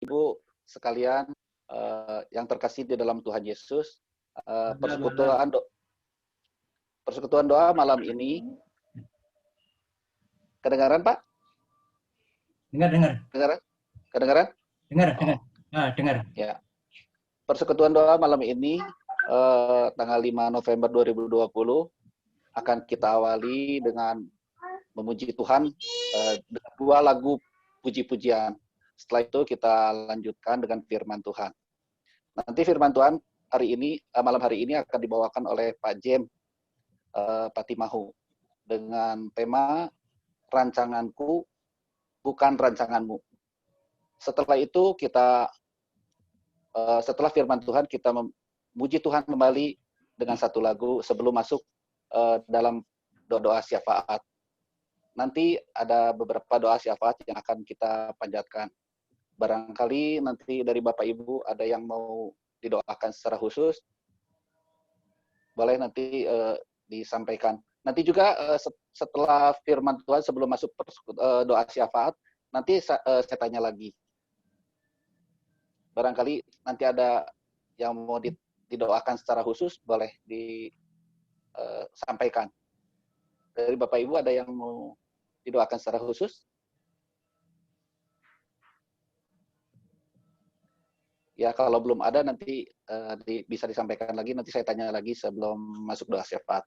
Ibu sekalian yang terkasih di dalam Tuhan Yesus, persekutuan doa malam ini. Kedengaran, Pak? Dengar. Kedengaran? Dengar. Dengar. Ya. Persekutuan doa malam ini tanggal 5 November 2020 akan kita awali dengan memuji Tuhan dengan 2 lagu puji-pujian. Setelah itu kita lanjutkan dengan firman Tuhan. Nanti firman Tuhan malam hari ini akan dibawakan oleh Pak Jem Patimahu dengan tema rancanganku bukan rancanganmu. Setelah itu setelah firman Tuhan kita memuji Tuhan kembali dengan 1 lagu sebelum masuk dalam doa syafaat. Nanti ada beberapa doa syafaat yang akan kita panjatkan. Barangkali nanti dari Bapak Ibu ada yang mau didoakan secara khusus, boleh nanti disampaikan. Nanti juga setelah firman Tuhan sebelum masuk doa syafaat, nanti saya tanya lagi. Barangkali nanti ada yang mau didoakan secara khusus, boleh disampaikan. Dari Bapak Ibu ada yang mau didoakan secara khusus? Ya, kalau belum ada nanti bisa disampaikan lagi, nanti saya tanya lagi sebelum masuk doa syafaat.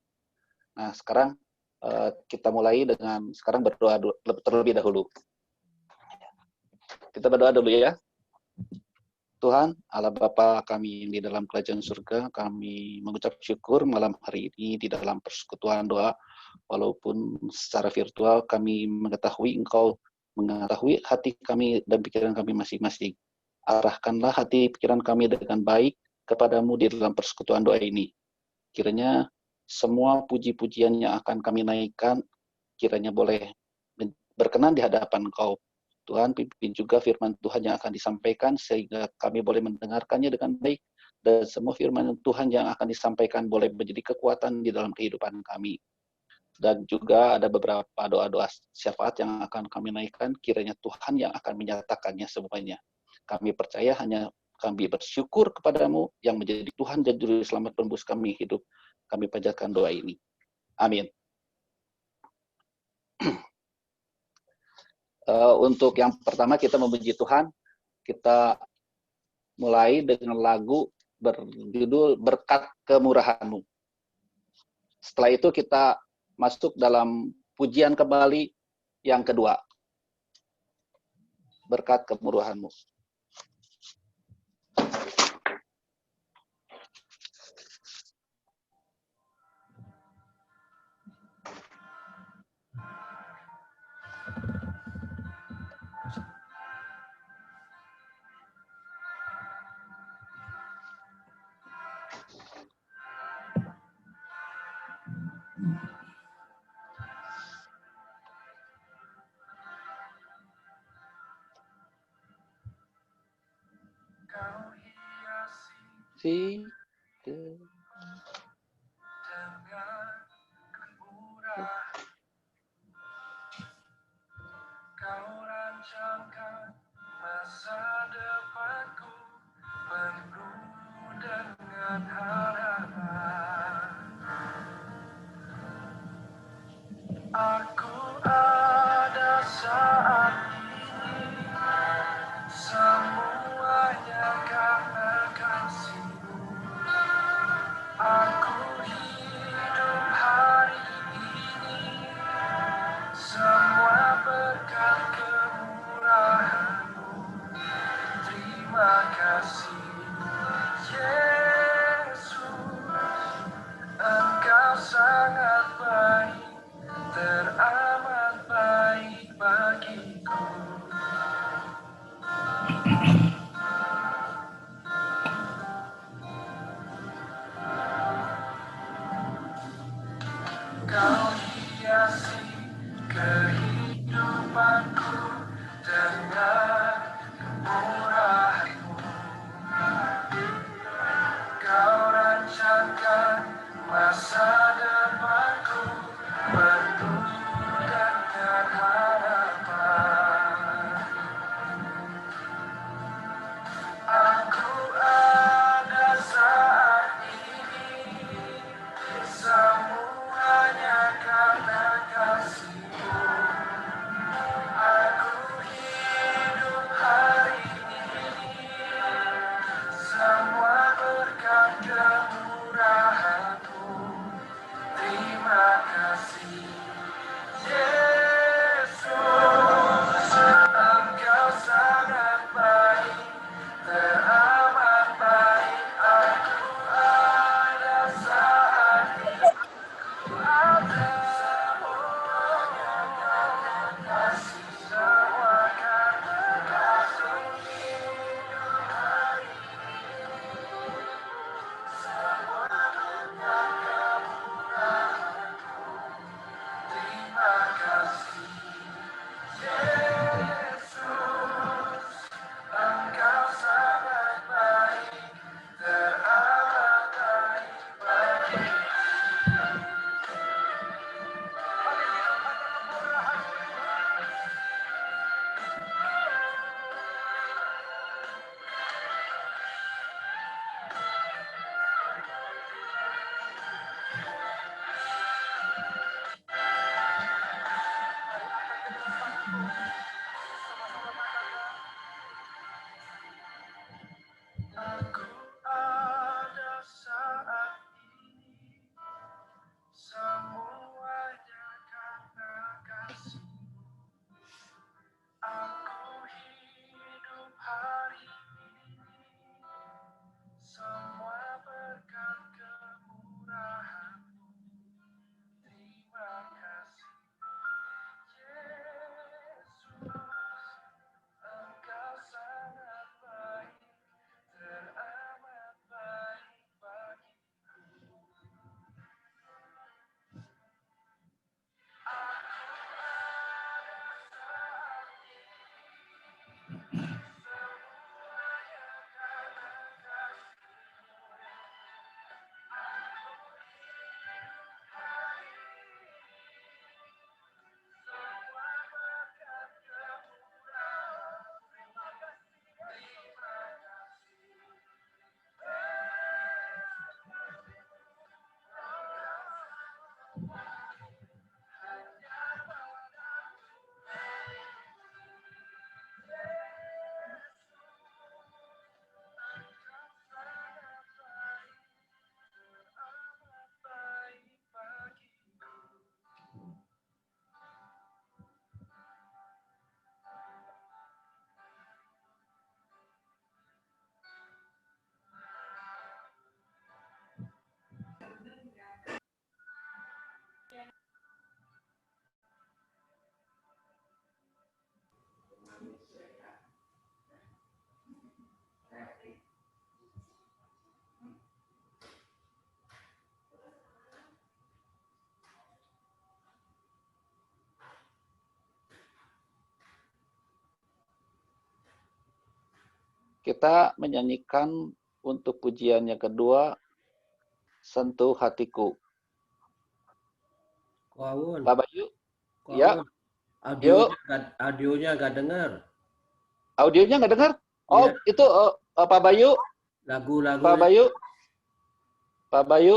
Nah, sekarang kita mulai dengan berdoa terlebih dahulu. Kita berdoa dulu ya. Tuhan, Allah Bapa kami di dalam kerajaan surga, kami mengucap syukur malam hari ini di dalam persekutuan doa, walaupun secara virtual kami mengetahui Engkau mengetahui hati kami dan pikiran kami masing-masing. Arahkanlah hati pikiran kami dengan baik kepadamu di dalam persekutuan doa ini. Kiranya semua puji-pujian yang akan kami naikkan, kiranya boleh berkenan di hadapan Engkau. Tuhan, pimpin juga firman Tuhan yang akan disampaikan sehingga kami boleh mendengarkannya dengan baik dan semua firman Tuhan yang akan disampaikan boleh menjadi kekuatan di dalam kehidupan kami. Dan juga ada beberapa doa-doa syafaat yang akan kami naikkan, kiranya Tuhan yang akan menyatakannya semuanya. Kami percaya hanya kami bersyukur kepadamu yang menjadi Tuhan dan Juru Selamat penebus kami hidup. Kami panjatkan doa ini. Amin. Untuk yang pertama kita memuji Tuhan, kita mulai dengan lagu berjudul Berkat Kemurahan-Mu. Setelah itu kita masuk dalam pujian kembali yang kedua. Berkat Kemurahan-Mu. Kau rancangkan masa depanku penuh dengan harapan. Aku ada saat ini, semuanya karena kasih-Mu. Aku hidup hari ini, semua berkat kemurahan-Mu. Terima kasih, Yesus, Engkau sangat baik, teramat baik bagiku. Kau hiasi kehidupanku dengan kemurahan-Mu. Kau rancangkan masa depanku penuh dengan harapan. sangat baik, teramat baik bagi. Aku ada saat ini, semuanya karena kasih. Aku hidup hari ini, semua berkat kemurahan-Mu. Terima kasih, Yesus, Engkau sangat baik, teramat baik bagiku. Kita menyanyikan untuk pujian yang kedua, Sentuh Hatiku. Kawun, Pak Bayu, ya, audionya nggak dengar. audionya nggak dengar? Oh, Iya. itu Pak Bayu, Lagu-lagu. Pak Bayu, Pak Bayu,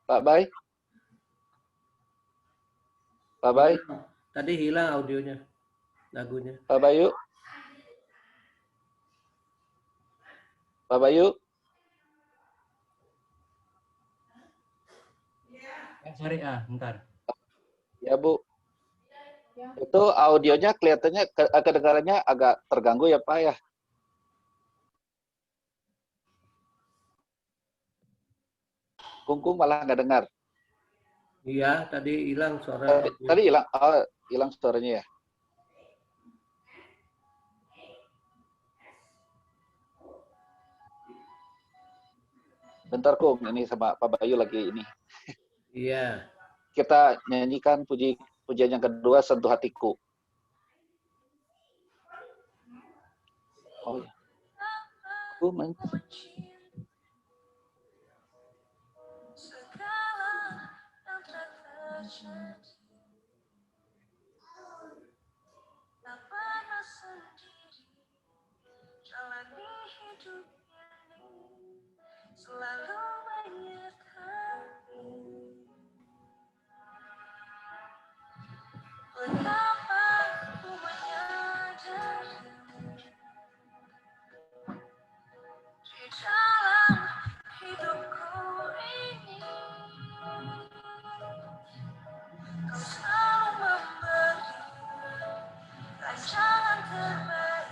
Pak Bay, Pak Bay, Tadi hilang audionya, lagunya. Pak Bayu, Pak Bayu. Sorry, bentar. Ya Bu, itu audionya kelihatannya kedengarannya agak terganggu ya Pak ya. Kungkung malah nggak dengar. Iya, tadi hilang suara. Tadi hilang, hilang suaranya ya. Bentar Kung, ini sama Pak Bayu lagi ini. Iya. Kita nyanyikan pujian yang kedua, Sentuh Hatiku. Oh ya. Aku Segala yang terjadi, tak pernah sendiri, jalani hidup ini, selalu menyertai. Betapa ku menyadari di dalam hidupku ini, kau selalu memberi rancangan terbaik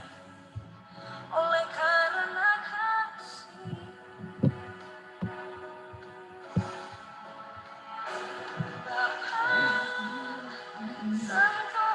oleh karena kasih. Bapa, sentuh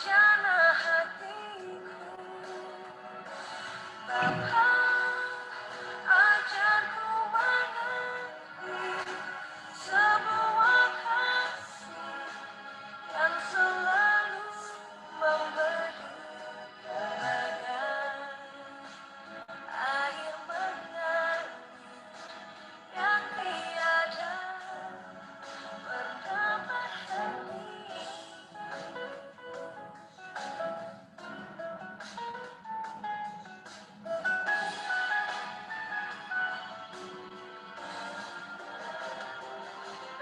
bejana hatiku. Bapa, ajarku mengerti sebuah kasih yang selalu memberi telaga. Air mengalir yang tiada pernah berhenti.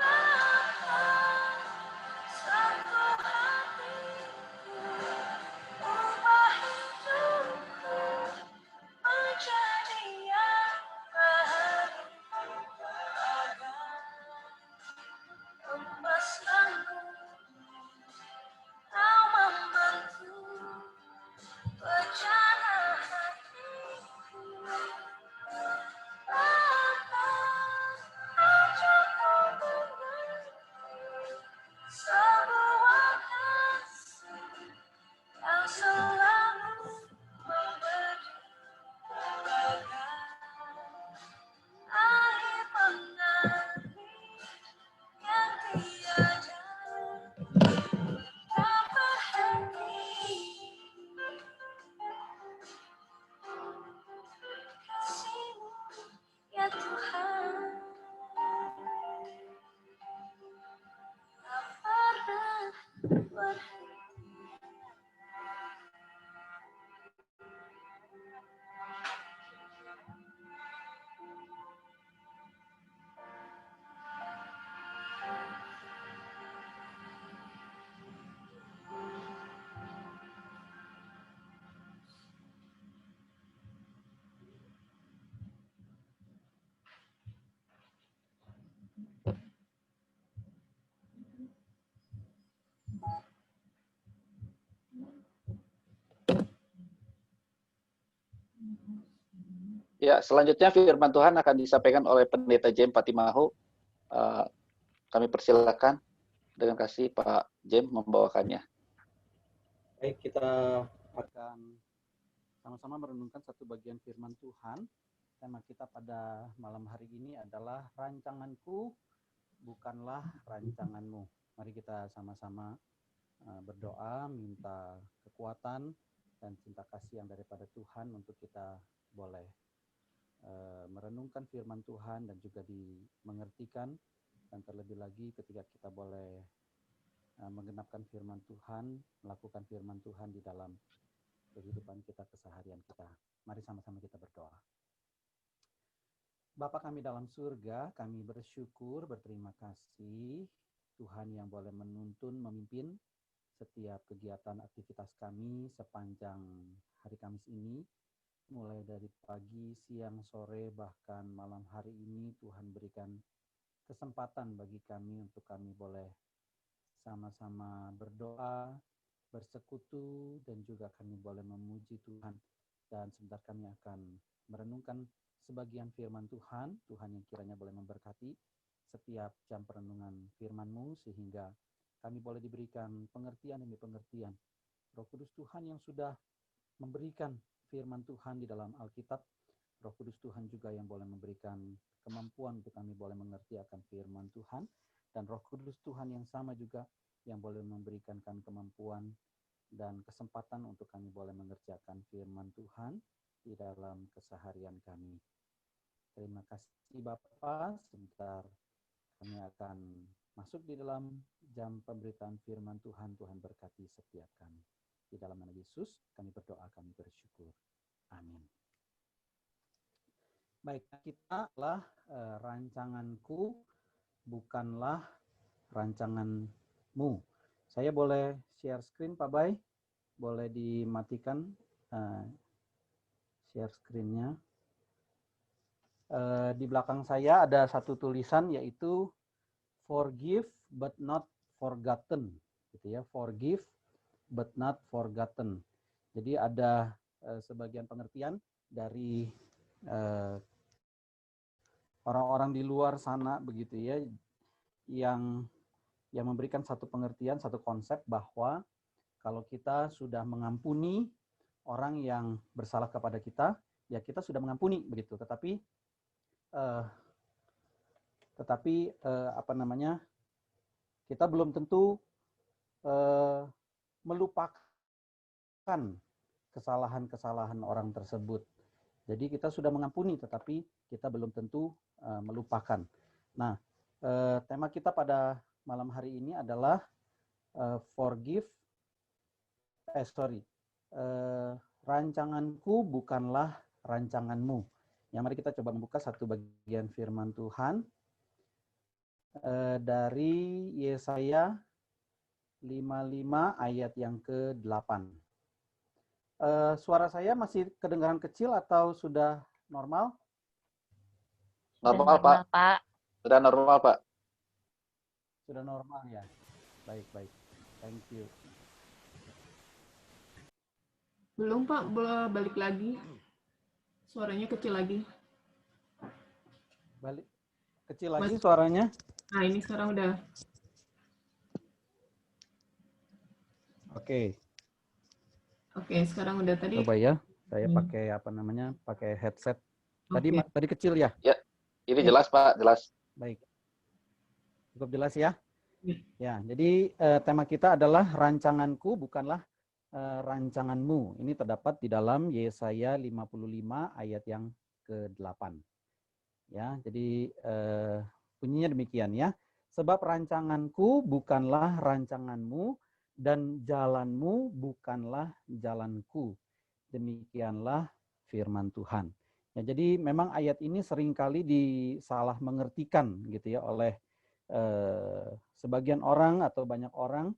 Bapa, satu hatiku, ubah hidupku menjadi yang berharga. Lepaskanku, kau membantu bejana hatiku. Bapa, ajarku mengerti sebuah kasih yang selalu memberi telaga. Air mengalir yang tiada pernah berhenti. Kasih-Mu, ya Tuhan, tak pernah berhenti. Ya, selanjutnya firman Tuhan akan disampaikan oleh Pendeta Jem Patimahu. Kami persilakan dengan kasih Pak Jem membawakannya. Baik, kita akan sama-sama merenungkan satu bagian firman Tuhan. Tema kita pada malam hari ini adalah rancanganku bukanlah rancanganmu. Mari kita sama-sama berdoa, minta kekuatan dan cinta kasih yang daripada Tuhan untuk kita boleh merenungkan firman Tuhan dan juga dimengertikan, dan terlebih lagi ketika kita boleh menggenapkan firman Tuhan, melakukan firman Tuhan di dalam kehidupan kita, keseharian kita. Mari sama-sama kita berdoa. Bapa kami dalam surga, kami bersyukur, berterima kasih Tuhan yang boleh menuntun, memimpin setiap kegiatan aktivitas kami sepanjang hari Kamis ini. Mulai dari pagi, siang, sore, bahkan malam hari ini Tuhan berikan kesempatan bagi kami untuk kami boleh sama-sama berdoa, bersekutu, dan juga kami boleh memuji Tuhan. Dan sebentar kami akan merenungkan sebagian firman Tuhan, Tuhan yang kiranya boleh memberkati setiap jam perenungan firman-Mu, sehingga kami boleh diberikan pengertian demi pengertian. Roh Kudus Tuhan yang sudah memberikan firman Tuhan di dalam Alkitab, Roh Kudus Tuhan juga yang boleh memberikan kemampuan untuk kami boleh mengerti akan firman Tuhan, dan Roh Kudus Tuhan yang sama juga yang boleh memberikan kami kemampuan dan kesempatan untuk kami boleh mengerjakan firman Tuhan di dalam keseharian kami. Terima kasih Bapa. Sebentar kami akan masuk di dalam jam pemberitaan firman Tuhan. Tuhan berkati setiap kami. Di dalam nama Yesus kami berdoa, kami bersyukur. Amin. Baik, kita adalah rancanganku bukanlah rancanganmu. Saya boleh share screen Pak Bay? Boleh dimatikan share screen-nya. Di belakang saya ada satu tulisan yaitu forgive but not forgotten, gitu ya. Forgive but not forgotten. Jadi ada sebagian pengertian dari orang-orang di luar sana begitu ya, yang memberikan satu pengertian, satu konsep bahwa Kalau kita sudah mengampuni orang yang bersalah kepada kita, ya kita sudah mengampuni begitu. Tetapi apa namanya? Kita belum tentu melupakan kesalahan-kesalahan orang tersebut. Jadi kita sudah mengampuni, tetapi kita belum tentu melupakan. Nah, tema kita pada malam hari ini adalah rancanganku bukanlah rancanganmu. Ya, mari kita coba membuka satu bagian firman Tuhan dari Yesaya 55 ayat yang ke-8. Suara saya masih kedengaran kecil atau sudah normal? Normal, Pak. Sudah normal, Pak. Sudah normal ya. Baik. Thank you. Belum Pak, balik lagi. Suaranya kecil lagi. Balik kecil lagi suaranya. Nah, ini sekarang udah. Oke. Oke, sekarang udah tadi. Coba ya. Saya pakai pakai headset. Tadi kecil ya? Ya. Ini jelas, Pak, jelas. Baik. Cukup jelas ya? Ya, jadi tema kita adalah rancanganku bukanlah rancanganmu. Ini terdapat di dalam Yesaya 55 ayat yang ke-8. Ya, jadi bunyinya demikian ya. Sebab rancanganku bukanlah rancanganmu dan jalanmu bukanlah jalanku. Demikianlah firman Tuhan. Ya, jadi memang ayat ini seringkali disalah mengertikan gitu ya oleh sebagian orang atau banyak orang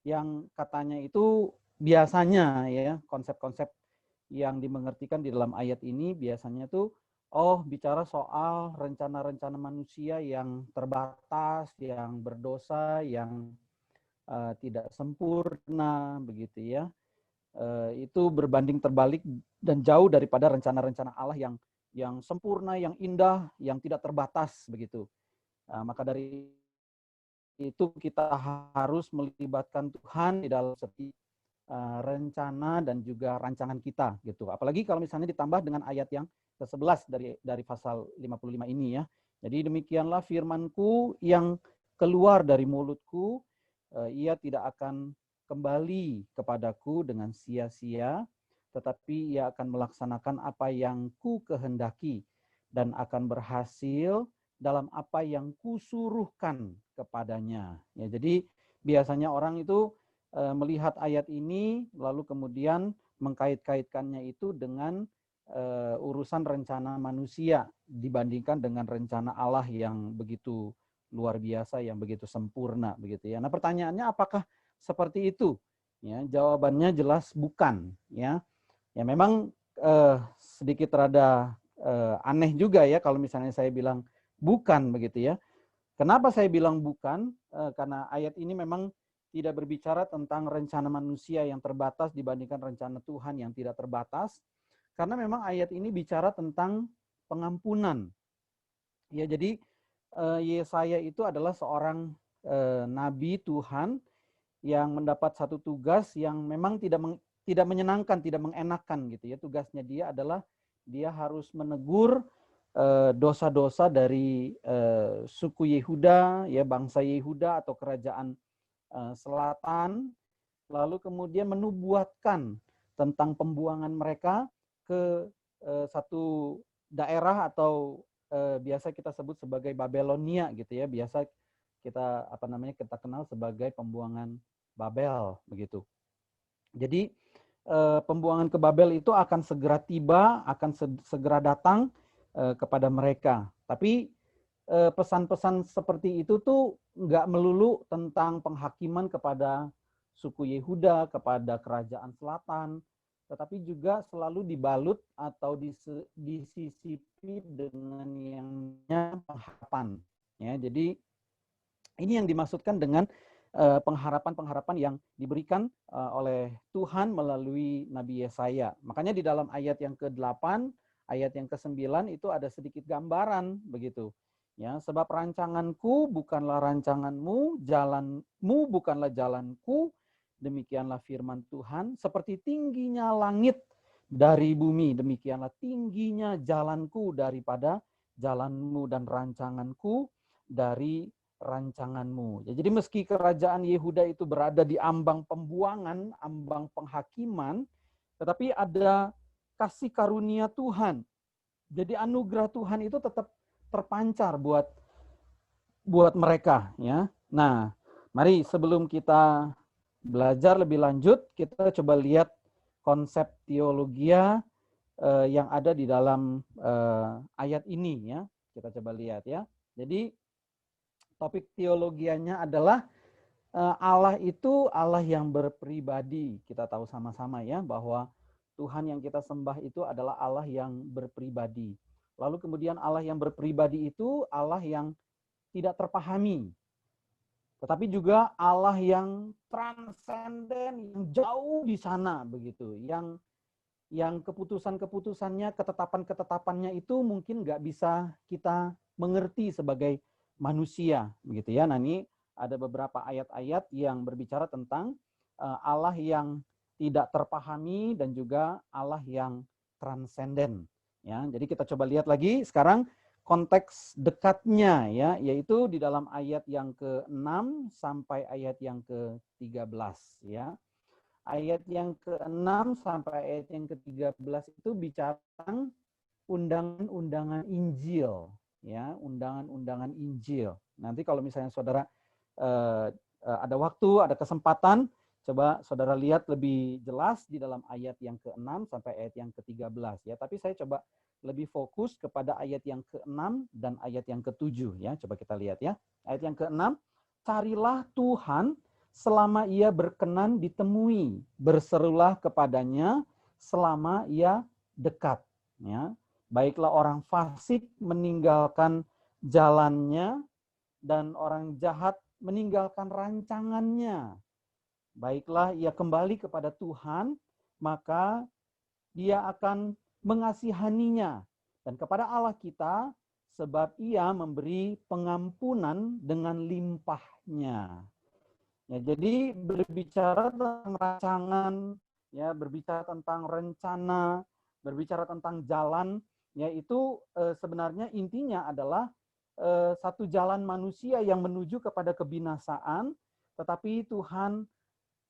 yang katanya itu biasanya ya konsep-konsep yang dimengertikan di dalam ayat ini biasanya tuh bicara soal rencana-rencana manusia yang terbatas, yang berdosa, yang tidak sempurna begitu ya. Itu berbanding terbalik dan jauh daripada rencana-rencana Allah yang sempurna, yang indah, yang tidak terbatas begitu. Maka dari itu kita harus melibatkan Tuhan di dalam setiap rencana dan juga rancangan kita gitu. Apalagi kalau misalnya ditambah dengan ayat yang ke-11 dari pasal 55 ini ya. Jadi demikianlah firman-Ku yang keluar dari mulutku, ia tidak akan kembali kepadaku dengan sia-sia, tetapi ia akan melaksanakan apa yang ku kehendaki dan akan berhasil dalam apa yang kusuruhkan kepadanya. Ya, jadi biasanya orang itu melihat ayat ini lalu kemudian mengkait-kaitkannya itu dengan urusan rencana manusia dibandingkan dengan rencana Allah yang begitu luar biasa, yang begitu sempurna begitu ya. Nah, pertanyaannya apakah seperti itu? Ya, jawabannya jelas bukan ya. Ya memang sedikit rada aneh juga ya kalau misalnya saya bilang bukan begitu ya. Kenapa saya bilang bukan? Karena ayat ini memang tidak berbicara tentang rencana manusia yang terbatas dibandingkan rencana Tuhan yang tidak terbatas. Karena memang ayat ini bicara tentang pengampunan. Ya, jadi Yesaya itu adalah seorang nabi Tuhan yang mendapat satu tugas yang memang tidak menyenangkan, tidak mengenakan gitu ya. Tugasnya dia adalah dia harus menegur dosa-dosa dari suku Yehuda, ya bangsa Yehuda atau kerajaan selatan, lalu kemudian menubuatkan tentang pembuangan mereka ke satu daerah atau biasa kita sebut sebagai Babelonia gitu ya. Biasa kita kita kenal sebagai pembuangan Babel begitu. Jadi pembuangan ke Babel itu akan segera tiba, akan segera datang kepada mereka. Tapi pesan-pesan seperti itu tuh nggak melulu tentang penghakiman kepada suku Yehuda, kepada kerajaan selatan, tetapi juga selalu dibalut atau disisipi dengan yang pengharapan. Ya, jadi ini yang dimaksudkan dengan pengharapan-pengharapan yang diberikan oleh Tuhan melalui Nabi Yesaya. Makanya di dalam ayat yang ke-8, ayat yang ke-9 itu ada sedikit gambaran begitu. Ya, sebab rancanganku bukanlah rancanganmu, jalanmu bukanlah jalanku. Demikianlah firman Tuhan, seperti tingginya langit dari bumi, demikianlah tingginya jalanku daripada jalanmu dan rancanganku dari rancanganmu. Ya, jadi meski kerajaan Yehuda itu berada di ambang pembuangan, ambang penghakiman, tetapi ada kasih karunia Tuhan. Jadi anugerah Tuhan itu tetap terpancar buat mereka, ya. Nah, mari sebelum kita belajar lebih lanjut, kita coba lihat konsep teologia yang ada di dalam ayat ini, ya. Kita coba lihat, ya. Jadi topik teologianya adalah Allah itu Allah yang berpribadi. Kita tahu sama-sama, ya, bahwa Tuhan yang kita sembah itu adalah Allah yang berpribadi. Lalu kemudian Allah yang berpribadi itu Allah yang tidak terpahami. Tetapi juga Allah yang transenden, yang jauh di sana begitu. Yang keputusan-keputusannya, ketetapan-ketetapannya itu mungkin nggak bisa kita mengerti sebagai manusia begitu, ya. Nah, ini ada beberapa ayat-ayat yang berbicara tentang Allah yang tidak terpahami dan juga Allah yang transenden. Ya, jadi kita coba lihat lagi sekarang konteks dekatnya, ya, yaitu di dalam ayat yang ke-6 sampai ayat yang ke-13, ya. Ayat yang ke-6 sampai ayat yang ke-13 itu bicara tentang undangan-undangan Injil, ya, undangan-undangan Injil. Nanti kalau misalnya saudara ada waktu, ada kesempatan, coba saudara lihat lebih jelas di dalam ayat yang ke-6 sampai ayat yang ke-13, ya. Tapi saya coba lebih fokus kepada ayat yang ke-6 dan ayat yang ke-7, ya. Coba kita lihat, ya. Ayat yang ke-6, carilah Tuhan selama ia berkenan ditemui, berserulah kepadanya selama ia dekat, ya. Baiklah orang fasik meninggalkan jalannya dan orang jahat meninggalkan rancangannya. Baiklah ia kembali kepada Tuhan, maka dia akan mengasihaninya. Dan kepada Allah kita, sebab ia memberi pengampunan dengan limpahnya. Ya, jadi berbicara tentang rancangan, ya, berbicara tentang rencana, berbicara tentang jalan, yaitu sebenarnya intinya adalah satu jalan manusia yang menuju kepada kebinasaan, tetapi Tuhan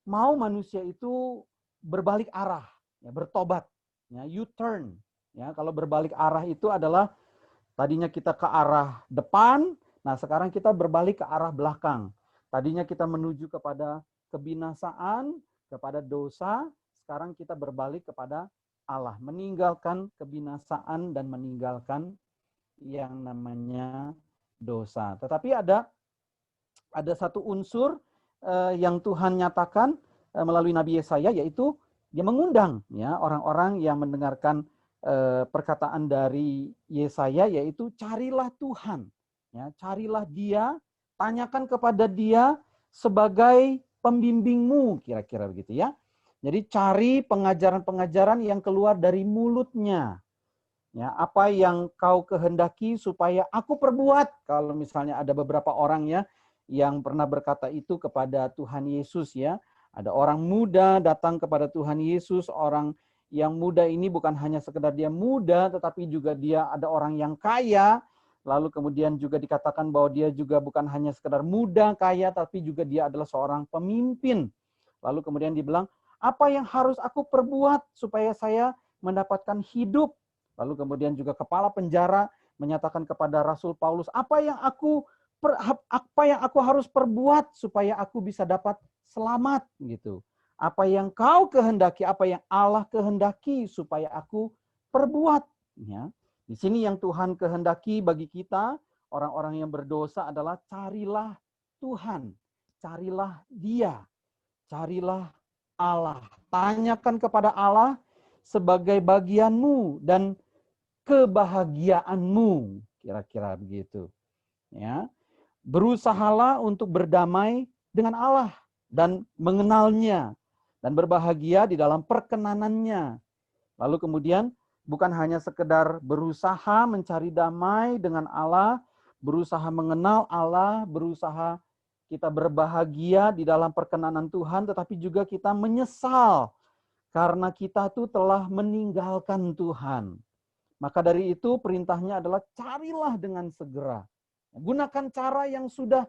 mau manusia itu berbalik arah, ya, bertobat, ya, U-turn. Ya, kalau berbalik arah itu adalah tadinya kita ke arah depan, nah sekarang kita berbalik ke arah belakang. Tadinya kita menuju kepada kebinasaan, kepada dosa, sekarang kita berbalik kepada Allah, meninggalkan kebinasaan dan meninggalkan yang namanya dosa. Tetapi ada satu unsur yang Tuhan nyatakan melalui Nabi Yesaya, yaitu dia mengundang, ya, orang-orang yang mendengarkan perkataan dari Yesaya, yaitu carilah Tuhan, ya, carilah Dia, tanyakan kepada Dia sebagai pembimbingmu, kira-kira begitu, ya. Jadi cari pengajaran-pengajaran yang keluar dari mulutnya. Ya, apa yang kau kehendaki supaya aku perbuat. Kalau misalnya ada beberapa orang, ya, yang pernah berkata itu kepada Tuhan Yesus, ya. Ada orang muda datang kepada Tuhan Yesus, orang yang muda ini bukan hanya sekedar dia muda, tetapi juga dia ada orang yang kaya, lalu kemudian juga dikatakan bahwa dia juga bukan hanya sekedar muda, kaya, tapi juga dia adalah seorang pemimpin. Lalu kemudian dibilang, apa yang harus aku perbuat supaya saya mendapatkan hidup? Lalu kemudian juga kepala penjara menyatakan kepada Rasul Paulus, apa yang aku harus perbuat supaya aku bisa dapat selamat, gitu. Apa yang kau kehendaki, apa yang Allah kehendaki supaya aku perbuat, ya. Di sini yang Tuhan kehendaki bagi kita orang-orang yang berdosa adalah carilah Tuhan, carilah Dia, carilah Allah. Tanyakan kepada Allah sebagai bagianmu dan kebahagiaanmu, kira-kira begitu, ya. Berusahalah untuk berdamai dengan Allah dan mengenalnya dan berbahagia di dalam perkenanannya. Lalu kemudian bukan hanya sekedar berusaha mencari damai dengan Allah, berusaha mengenal Allah, berusaha kita berbahagia di dalam perkenanan Tuhan, tetapi juga kita menyesal karena kita tuh telah meninggalkan Tuhan. Maka dari itu perintahnya adalah carilah dengan segera. Gunakan cara yang sudah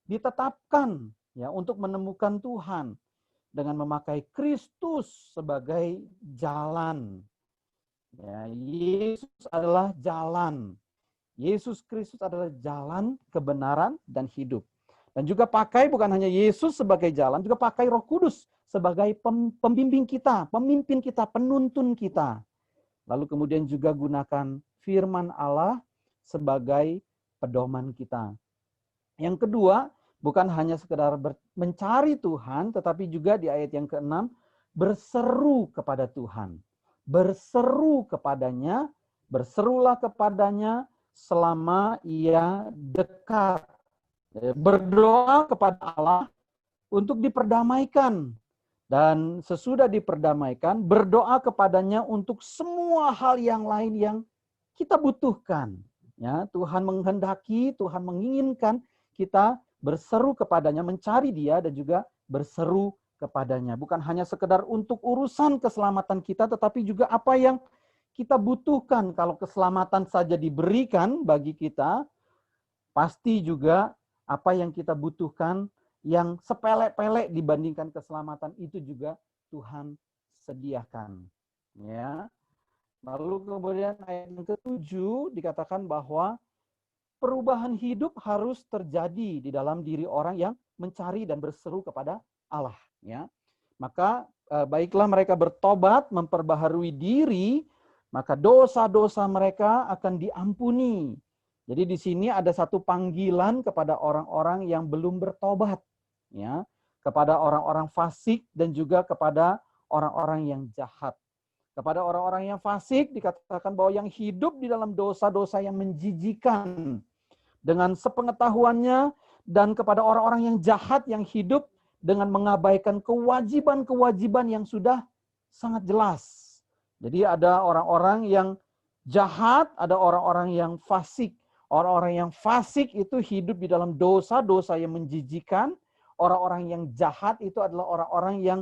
ditetapkan ya untuk menemukan Tuhan dengan memakai Kristus sebagai jalan. Ya, Yesus adalah jalan. Yesus Kristus adalah jalan, kebenaran, dan hidup. Dan juga pakai bukan hanya Yesus sebagai jalan, juga pakai Roh Kudus sebagai pembimbing kita, pemimpin kita, penuntun kita. Lalu kemudian juga gunakan firman Allah sebagai pedoman kita. Yang kedua, bukan hanya sekedar mencari Tuhan, tetapi juga di ayat yang ke-6, berseru kepada Tuhan. Berseru kepadanya, berserulah kepadanya selama ia dekat. Berdoa kepada Allah untuk diperdamaikan. Dan sesudah diperdamaikan, berdoa kepadanya untuk semua hal yang lain yang kita butuhkan. Ya, Tuhan menghendaki, Tuhan menginginkan kita berseru kepadanya, mencari Dia dan juga berseru kepadanya. Bukan hanya sekedar untuk urusan keselamatan kita, tetapi juga apa yang kita butuhkan. Kalau keselamatan saja diberikan bagi kita, pasti juga apa yang kita butuhkan yang sepele-pele dibandingkan keselamatan itu juga Tuhan sediakan. Ya. Lalu kemudian ayat yang ke-7 dikatakan bahwa perubahan hidup harus terjadi di dalam diri orang yang mencari dan berseru kepada Allah. Ya. Maka baiklah mereka bertobat, memperbaharui diri, maka dosa-dosa mereka akan diampuni. Jadi di sini ada satu panggilan kepada orang-orang yang belum bertobat, ya, kepada orang-orang fasik dan juga kepada orang-orang yang jahat. Kepada orang-orang yang fasik dikatakan bahwa yang hidup di dalam dosa-dosa yang menjijikan dengan sepengetahuannya, dan kepada orang-orang yang jahat yang hidup dengan mengabaikan kewajiban-kewajiban yang sudah sangat jelas. Jadi ada orang-orang yang jahat, ada orang-orang yang fasik. Orang-orang yang fasik itu hidup di dalam dosa-dosa yang menjijikan. Orang-orang yang jahat itu adalah orang-orang yang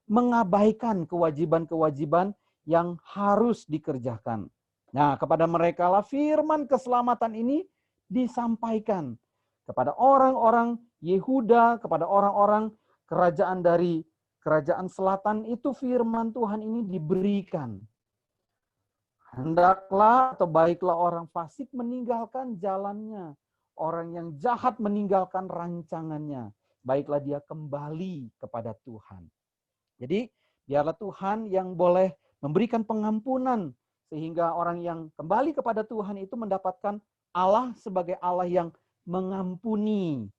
mengabaikan kewajiban-kewajiban yang harus dikerjakan. Nah, kepada mereka lah firman keselamatan ini disampaikan. Kepada orang-orang Yehuda, kepada orang-orang kerajaan dari kerajaan selatan itu firman Tuhan ini diberikan. Hendaklah atau baiklah orang fasik meninggalkan jalannya. Orang yang jahat meninggalkan rancangannya. Baiklah dia kembali kepada Tuhan. Jadi biarlah Tuhan yang boleh memberikan pengampunan. Sehingga orang yang kembali kepada Tuhan itu mendapatkan Allah sebagai Allah yang mengampuni.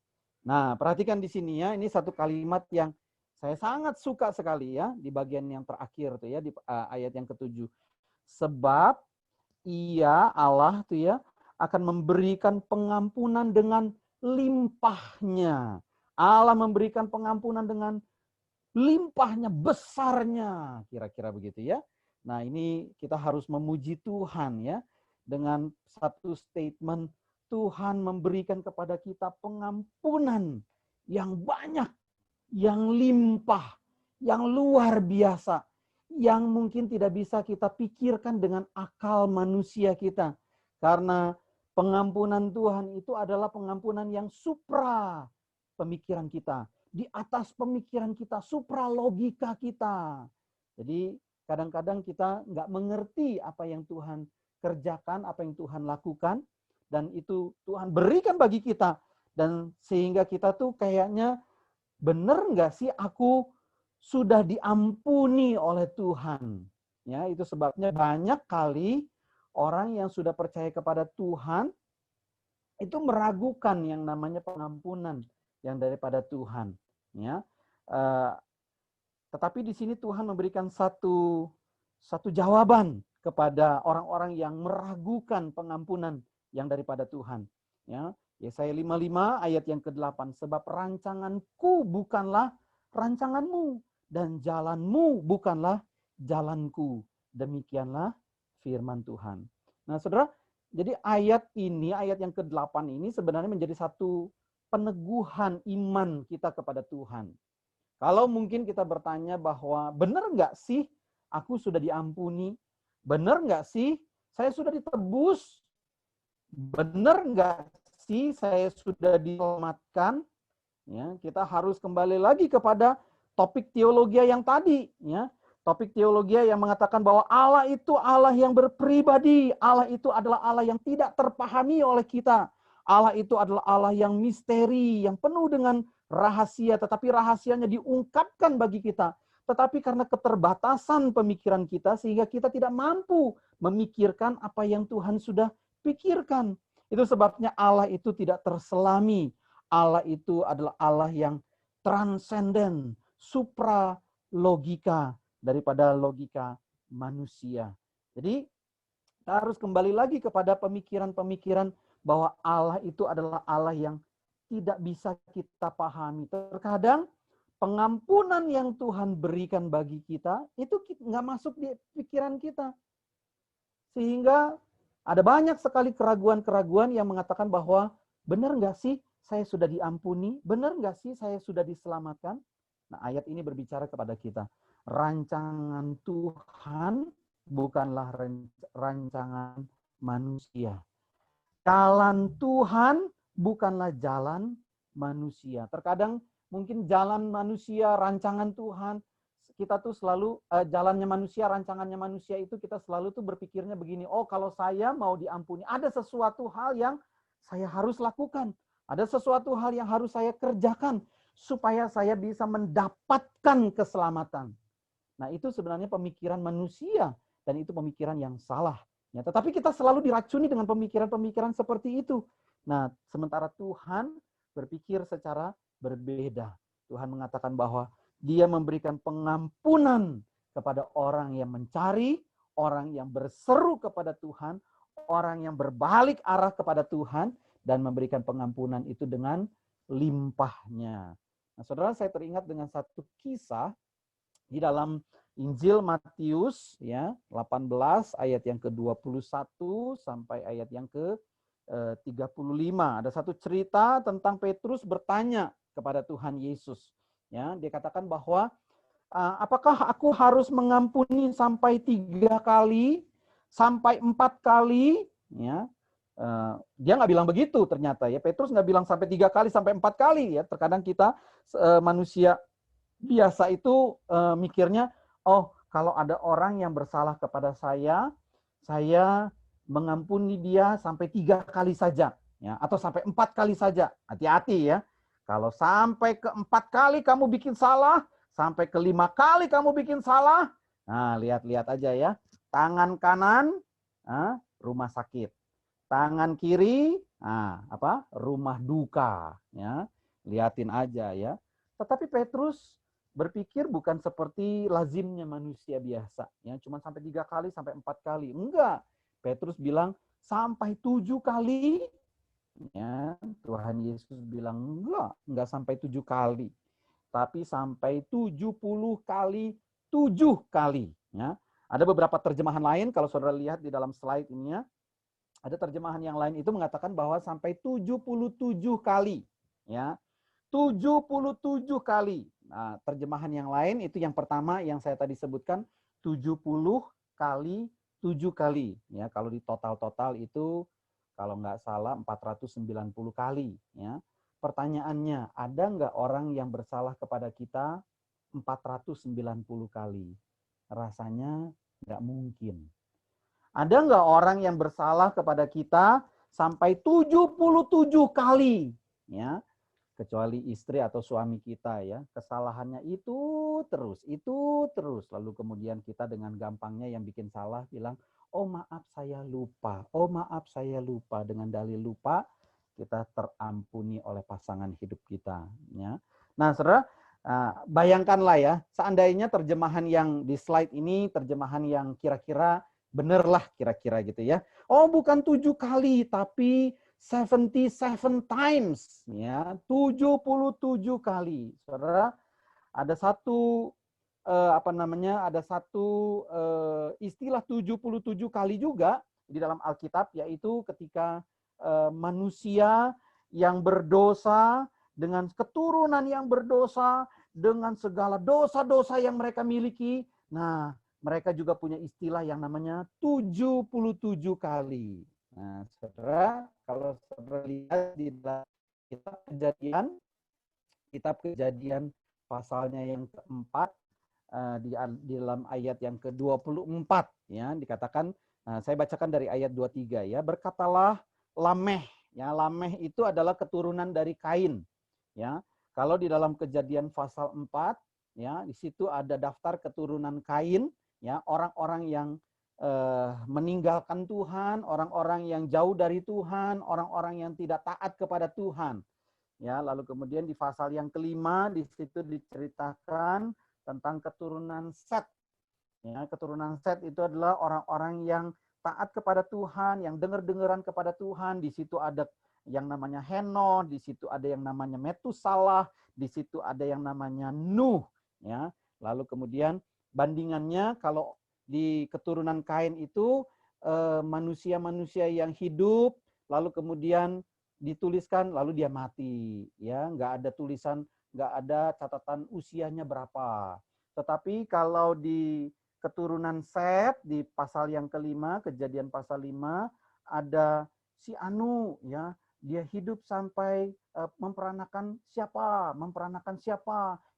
Nah, perhatikan di sini ya. Ini satu kalimat yang saya sangat suka sekali ya. Di bagian yang terakhir tuh ya. Di ayat yang ke-7. Sebab Ia, Allah tuh ya, akan memberikan pengampunan dengan limpahnya. Allah memberikan pengampunan dengan limpahnya, besarnya. Kira-kira begitu ya. Nah ini kita harus memuji Tuhan ya. Dengan satu statement, Tuhan memberikan kepada kita pengampunan yang banyak, yang limpah, yang luar biasa. Yang mungkin tidak bisa kita pikirkan dengan akal manusia kita. Karena pengampunan Tuhan itu adalah pengampunan yang supra pemikiran kita. Di atas pemikiran kita, supra logika kita. Jadi kadang-kadang kita nggak mengerti apa yang Tuhan kerjakan, apa yang Tuhan lakukan. Dan itu Tuhan berikan bagi kita. Dan sehingga kita tuh kayaknya, bener nggak sih aku sudah diampuni oleh Tuhan. Ya, itu sebabnya banyak kali orang yang sudah percaya kepada Tuhan itu meragukan yang namanya pengampunan yang daripada Tuhan. Ya, tetapi di sini Tuhan memberikan satu jawaban kepada orang-orang yang meragukan pengampunan yang daripada Tuhan. Ya, Yesaya 55 ayat yang ke-8. Sebab rancanganku bukanlah rancanganmu, dan jalanmu bukanlah jalanku. Demikianlah firman Tuhan. Nah, saudara, Jadi ayat ini, ayat yang ke-8 ini sebenarnya menjadi satu peneguhan iman kita kepada Tuhan. Kalau mungkin kita bertanya bahwa benar nggak sih aku sudah diampuni? Benar nggak sih saya sudah ditebus? Benar nggak sih saya sudah diselamatkan? Ya, kita harus kembali lagi kepada topik teologi yang tadi, ya. Topik teologi yang mengatakan bahwa Allah itu Allah yang berpribadi, Allah itu adalah Allah yang tidak terpahami oleh kita. Allah itu adalah Allah yang misteri, yang penuh dengan rahasia, tetapi rahasianya diungkapkan bagi kita. Tetapi karena keterbatasan pemikiran kita, sehingga kita tidak mampu memikirkan apa yang Tuhan sudah pikirkan. Itu sebabnya Allah itu tidak terselami. Allah itu adalah Allah yang transenden, supra logika daripada logika manusia. Jadi kita harus kembali lagi kepada pemikiran-pemikiran bahwa Allah itu adalah Allah yang tidak bisa kita pahami. Terkadang pengampunan yang Tuhan berikan bagi kita itu nggak masuk di pikiran kita. Sehingga ada banyak sekali keraguan-keraguan yang mengatakan bahwa benar nggak sih saya sudah diampuni? Benar nggak sih saya sudah diselamatkan? Nah, ayat ini berbicara kepada kita. Rancangan Tuhan bukanlah rancangan manusia. Jalan Tuhan bukanlah jalan manusia. Terkadang mungkin jalan manusia, rancangan Tuhan, kita tuh selalu jalannya manusia, rancangannya manusia itu kita selalu tuh berpikirnya begini, oh kalau saya mau diampuni, ada sesuatu hal yang saya harus lakukan. Ada sesuatu hal yang harus saya kerjakan supaya saya bisa mendapatkan keselamatan. Nah, itu sebenarnya pemikiran manusia dan itu pemikiran yang salah. Ya, tetapi kita selalu diracuni dengan pemikiran-pemikiran seperti itu. Nah, sementara Tuhan berpikir secara berbeda. Tuhan mengatakan bahwa Dia memberikan pengampunan kepada orang yang mencari, orang yang berseru kepada Tuhan, orang yang berbalik arah kepada Tuhan, dan memberikan pengampunan itu dengan limpahnya. Nah, saudara, saya teringat dengan satu kisah di dalam Injil Matius ya 18 ayat yang ke-21 sampai ayat yang ke-35. Ada satu cerita tentang Petrus bertanya kepada Tuhan Yesus. Ya, dia katakan bahwa apakah aku harus mengampuni sampai 3 kali, sampai 4 kali? Ya, dia nggak bilang begitu ternyata ya. Petrus nggak bilang sampai 3 kali, sampai 4 kali ya. Terkadang kita manusia biasa itu mikirnya, oh kalau ada orang yang bersalah kepada saya mengampuni dia sampai 3 kali saja, ya, atau sampai 4 kali saja. Hati-hati ya. Kalau sampai ke 4 kali kamu bikin salah, sampai ke 5 kali kamu bikin salah, nah lihat-lihat aja ya. Tangan kanan, rumah sakit. Tangan kiri, rumah duka. Ya, liatin aja ya. Tetapi Petrus berpikir bukan seperti lazimnya manusia biasa. Ya, cuma sampai 3 kali, sampai 4 kali. Enggak. Petrus bilang sampai 7 kali. Ya, Tuhan Yesus bilang enggak sampai 7 kali. Tapi sampai 70 kali 7 kali. Ya. Ada beberapa terjemahan lain, kalau saudara lihat di dalam slide ini ya. Ada terjemahan yang lain itu mengatakan bahwa sampai 77 kali. Ya. 77 kali. Nah, terjemahan yang lain itu yang pertama yang saya tadi sebutkan 70 kali 7 kali. Ya, kalau di total-total itu kalau nggak salah 490 kali. Ya. Pertanyaannya, ada nggak orang yang bersalah kepada kita 490 kali? Rasanya nggak mungkin. Ada nggak orang yang bersalah kepada kita sampai 77 kali? Ya, kecuali istri atau suami kita ya. Kesalahannya itu terus. Lalu kemudian kita dengan gampangnya yang bikin salah bilang, oh maaf saya lupa. Oh maaf saya lupa. Dengan dalil lupa kita terampuni oleh pasangan hidup kita. Ya. Nah saudara, bayangkanlah ya, seandainya terjemahan yang di slide ini, terjemahan yang kira-kira benerlah kira-kira gitu ya. Oh bukan 7 kali, tapi 77 times. Ya, 77 kali. Saudara, ada satu ada satu istilah 77 kali juga di dalam Alkitab, yaitu ketika manusia yang berdosa dengan keturunan yang berdosa, dengan segala dosa-dosa yang mereka miliki. Nah, mereka juga punya istilah yang namanya 77 kali. Nah, saudara, kalau saudara lihat di dalam kitab Kejadian pasalnya yang keempat, di dalam ayat yang ke-24, ya, dikatakan, saya bacakan dari ayat 23, ya, berkatalah Lameh, ya, Lameh itu adalah keturunan dari Kain, ya. Kalau di dalam Kejadian pasal 4, ya, di situ ada daftar keturunan Kain, ya, orang-orang yang meninggalkan Tuhan, orang-orang yang jauh dari Tuhan, orang-orang yang tidak taat kepada Tuhan. Ya, lalu kemudian di pasal yang kelima di situ diceritakan tentang keturunan Set. Ya, keturunan Set itu adalah orang-orang yang taat kepada Tuhan, yang dengar-dengaran kepada Tuhan. Di situ ada yang namanya Henoh, di situ ada yang namanya Metusalah, di situ ada yang namanya Nuh. Ya, lalu kemudian bandingannya kalau di keturunan Kain itu manusia-manusia yang hidup, lalu kemudian dituliskan lalu dia mati, ya, nggak ada tulisan, nggak ada catatan usianya berapa. Tetapi kalau di keturunan Set di pasal yang kelima, Kejadian pasal 5, ada si Anu, ya, dia hidup sampai memperanakan siapa,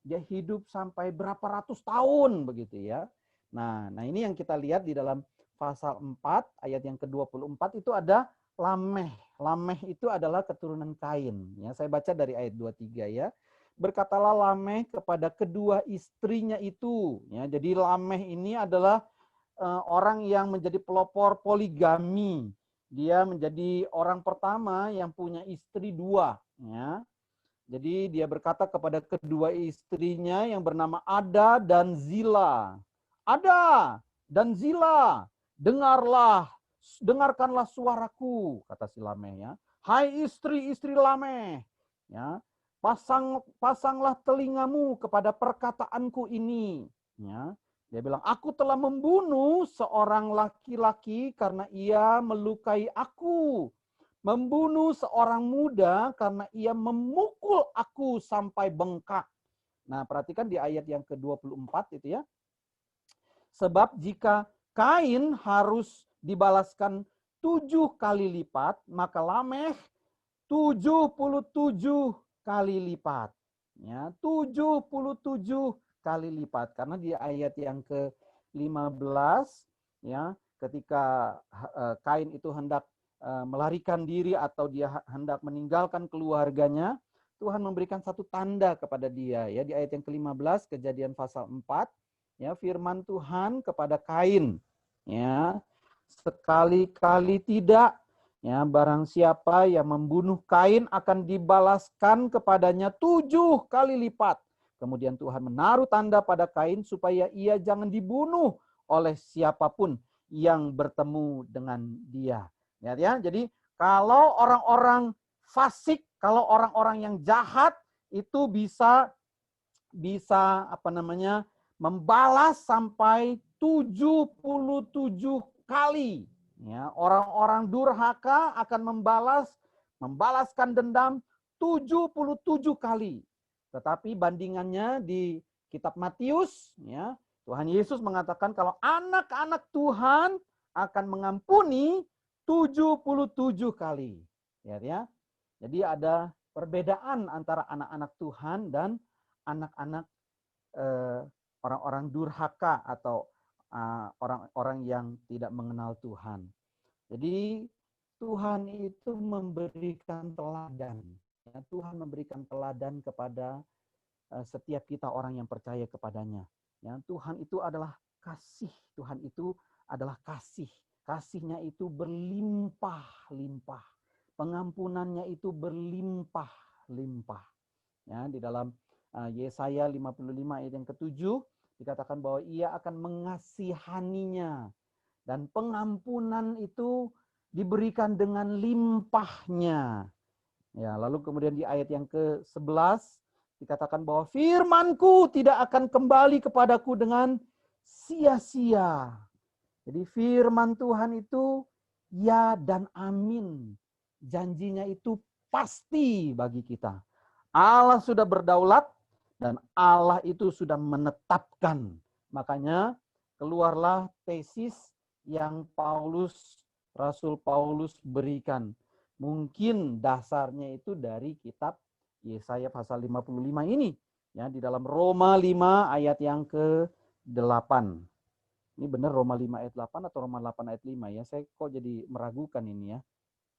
dia hidup sampai berapa ratus tahun begitu, ya. Nah, ini yang kita lihat di dalam pasal 4 ayat yang ke-24 itu ada Lameh. Lameh itu adalah keturunan Kain. Ya, saya baca dari ayat 23, ya. Berkatalah Lameh kepada kedua istrinya itu. Ya, jadi Lameh ini adalah orang yang menjadi pelopor poligami. Dia menjadi orang pertama yang punya istri 2. Ya. Jadi dia berkata kepada kedua istrinya yang bernama Ada dan Zila. Ada dan Zila, dengarkanlah suaraku, kata si Lameh, ya. Hai istri-istri Lameh, ya, pasanglah telingamu kepada perkataanku ini, ya. Dia bilang, aku telah membunuh seorang laki-laki karena ia melukai aku, membunuh seorang muda karena ia memukul aku sampai bengkak. Nah, perhatikan di ayat yang ke-24 itu, ya. Sebab jika Kain harus dibalaskan 7 kali lipat, maka Lameh 77 kali lipat. Ya, 77 kali lipat. Karena di ayat yang ke-15, ya, ketika Kain itu hendak melarikan diri atau dia hendak meninggalkan keluarganya, Tuhan memberikan satu tanda kepada dia, ya, di ayat yang ke-15 Kejadian pasal 4. Ya, firman Tuhan kepada Kain, ya, sekali-kali tidak, ya, barang siapa yang membunuh Kain akan dibalaskan kepadanya 7 kali lipat. Kemudian Tuhan menaruh tanda pada Kain supaya ia jangan dibunuh oleh siapapun yang bertemu dengan dia. Ya, jadi kalau orang-orang fasik, kalau orang-orang yang jahat itu bisa membalas sampai 77 kali. Ya, orang-orang durhaka akan membalaskan dendam 77 kali. Tetapi bandingannya di kitab Matius, ya, Tuhan Yesus mengatakan kalau anak-anak Tuhan akan mengampuni 77 kali. Ya. Jadi ada perbedaan antara anak-anak Tuhan dan anak-anak orang-orang durhaka atau orang-orang yang tidak mengenal Tuhan. Jadi Tuhan itu memberikan teladan. Ya, Tuhan memberikan teladan kepada setiap kita orang yang percaya kepadanya. Ya, Tuhan itu adalah kasih. Tuhan itu adalah kasih. Kasihnya itu berlimpah-limpah. Pengampunannya itu berlimpah-limpah. Ya, di dalam Yesaya 55 ayat yang ke-7 dikatakan bahwa ia akan mengasihaninya dan pengampunan itu diberikan dengan limpahnya. Ya, lalu kemudian di ayat yang ke-11 dikatakan bahwa firman-Ku tidak akan kembali kepadaku dengan sia-sia. Jadi firman Tuhan itu ya dan amin. Janjinya itu pasti bagi kita. Allah sudah berdaulat dan Allah itu sudah menetapkan. Makanya keluarlah tesis yang Rasul Paulus berikan. Mungkin dasarnya itu dari kitab Yesaya pasal 55 ini. Ya, di dalam Roma 5 ayat yang ke-8. Ini benar Roma 5 ayat 8 atau Roma 8 ayat 5 ya? Saya kok jadi meragukan ini ya.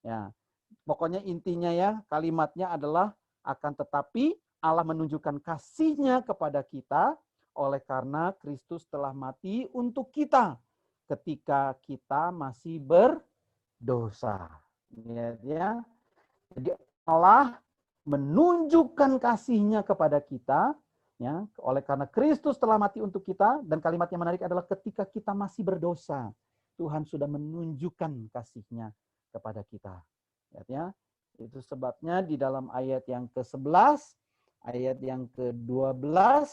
Ya, pokoknya intinya ya, kalimatnya adalah akan tetapi Allah menunjukkan kasih-Nya kepada kita oleh karena Kristus telah mati untuk kita ketika kita masih berdosa. Ya. Jadi Allah menunjukkan kasih-Nya kepada kita, ya, oleh karena Kristus telah mati untuk kita, dan kalimat yang menarik adalah ketika kita masih berdosa, Tuhan sudah menunjukkan kasih-Nya kepada kita. Ya, itu sebabnya di dalam ayat yang ke-11, ayat yang ke-12,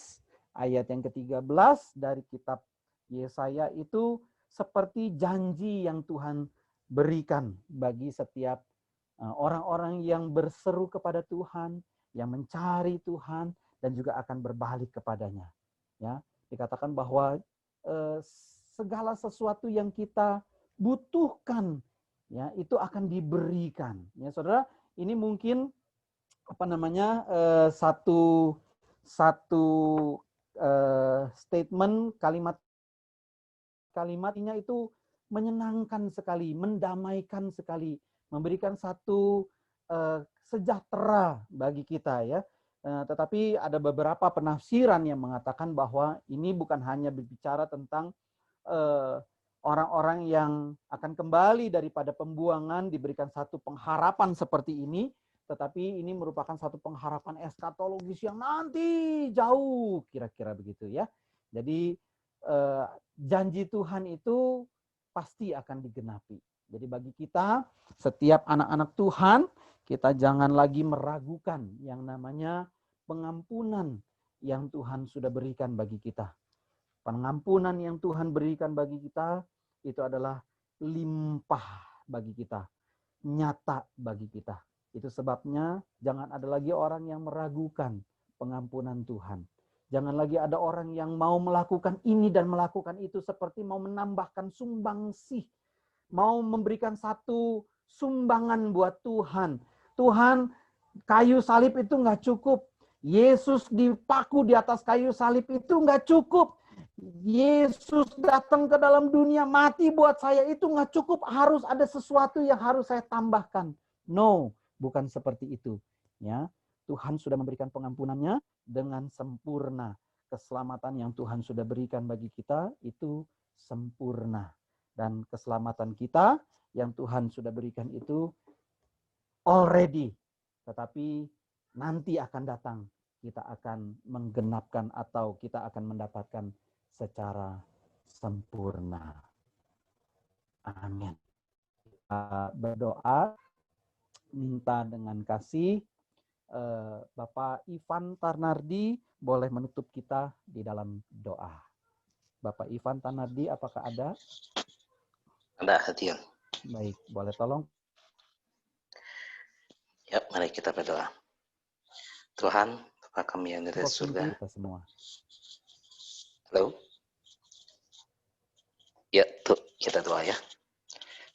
ayat yang ke-13 dari kitab Yesaya itu seperti janji yang Tuhan berikan bagi setiap orang-orang yang berseru kepada Tuhan, yang mencari Tuhan, dan juga akan berbalik kepadanya. Ya, dikatakan bahwa segala sesuatu yang kita butuhkan, ya, itu akan diberikan. Ya, saudara, ini mungkin satu statement kalimatnya itu menyenangkan sekali, mendamaikan sekali, memberikan satu sejahtera bagi kita ya. Tetapi ada beberapa penafsiran yang mengatakan bahwa ini bukan hanya berbicara tentang orang-orang yang akan kembali daripada pembuangan, diberikan satu pengharapan seperti ini, tetapi ini merupakan satu pengharapan eskatologis yang nanti jauh, kira-kira begitu ya. Jadi janji Tuhan itu pasti akan digenapi. Jadi bagi kita, setiap anak-anak Tuhan, kita jangan lagi meragukan yang namanya pengampunan yang Tuhan sudah berikan bagi kita. Pengampunan yang Tuhan berikan bagi kita, itu adalah limpah bagi kita, nyata bagi kita. Itu sebabnya jangan ada lagi orang yang meragukan pengampunan Tuhan. Jangan lagi ada orang yang mau melakukan ini dan melakukan itu seperti mau menambahkan sumbangsih, mau memberikan satu sumbangan buat Tuhan. Tuhan, kayu salib itu nggak cukup. Yesus dipaku di atas kayu salib itu nggak cukup. Yesus datang ke dalam dunia mati buat saya itu nggak cukup. Harus ada sesuatu yang harus saya tambahkan. No, bukan seperti itu. Ya, Tuhan sudah memberikan pengampunannya dengan sempurna. Keselamatan yang Tuhan sudah berikan bagi kita itu sempurna. Dan keselamatan kita yang Tuhan sudah berikan itu already. Tetapi nanti akan datang. Kita akan menggenapkan atau kita akan mendapatkan secara sempurna. Amin. Kita berdoa, minta dengan kasih. Bapak Ivan Tarnardi boleh menutup kita di dalam doa. Bapak Ivan Tarnardi, apakah ada? Ada, hadir. Baik, boleh tolong. Ya, mari kita berdoa. Tuhan, Bapa kami yang di surga. Kita semua. Halo? Ya, tuh, kita doa ya.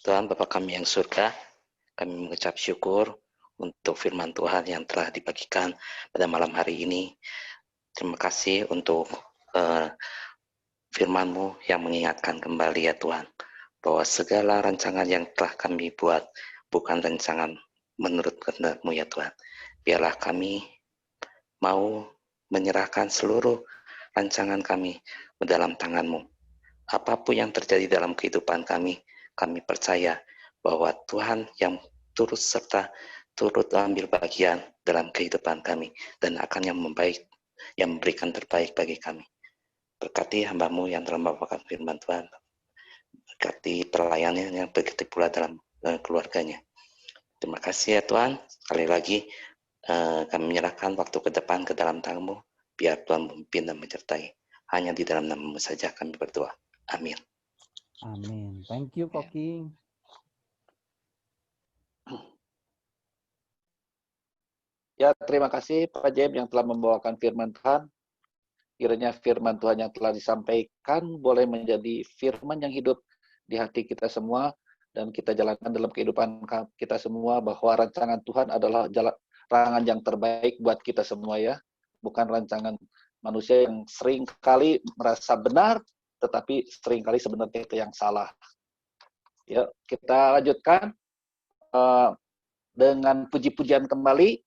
Tuhan, Bapa kami yang surga, kami mengucap syukur untuk firman Tuhan yang telah dibagikan pada malam hari ini. Terima kasih untuk firman-Mu yang mengingatkan kembali ya Tuhan, bahwa segala rancangan yang telah kami buat bukan rancangan menurut kehendak-Mu ya Tuhan. Biarlah kami mau menyerahkan seluruh rancangan kami ke dalam tangan-Mu. Apapun yang terjadi dalam kehidupan kami percaya bahwa Tuhan yang turut serta turut ambil bagian dalam kehidupan kami dan akan yang membaik, yang memberikan terbaik bagi kami. Berkati hamba-Mu yang telah membawakan firman Tuhan. Berkati pelayannya yang begitu pula dalam keluarganya. Terima kasih ya Tuhan. Sekali lagi kami menyerahkan waktu ke depan ke dalam tangan-Mu. Biar Tuhan memimpin dan menyertai. Hanya di dalam nama-Mu saja kami berdoa. Amin. Amin. Thank you, Koking. Ya, terima kasih Pak Jem yang telah membawakan firman Tuhan. Kiranya firman Tuhan yang telah disampaikan boleh menjadi firman yang hidup di hati kita semua, dan kita jalankan dalam kehidupan kita semua, bahwa rancangan Tuhan adalah rancangan yang terbaik buat kita semua ya. Bukan rancangan manusia yang sering kali merasa benar, tetapi sering kali sebenarnya itu yang salah. Ya, kita lanjutkan dengan puji-pujian kembali.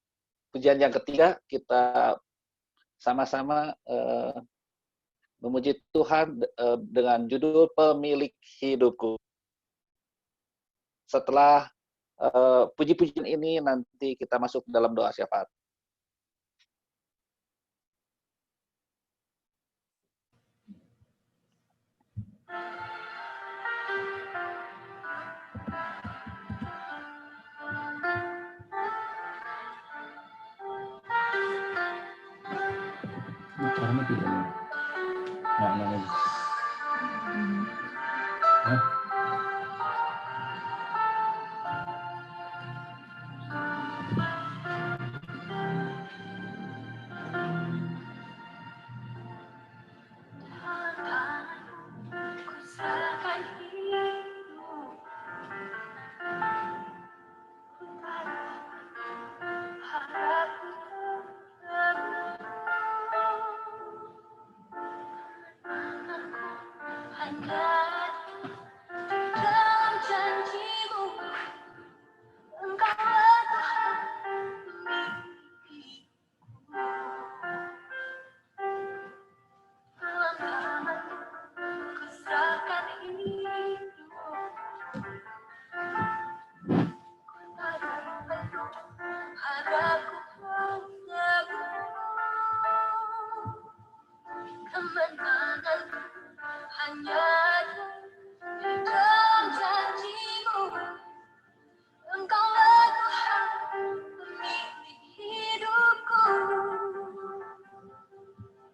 Pujian yang ketiga, kita sama-sama memuji Tuhan dengan judul Pemilik Hidupku. Setelah puji-pujian ini, nanti kita masuk dalam doa syafaat. Masalahnya tidak ya? Nggak lagi. Hah? Ku serahkan hidupku, ku taruh harapku hanya dalam janji-Mu. Engkaulah Tuhan pemilikku. Dalam tangan-Mu ku serahkan hidupku, ku taruh harapku padamu. Kemenanganku hanya ada di dalam janji-Mu. Engkaulah Tuhan pemilik hidupku.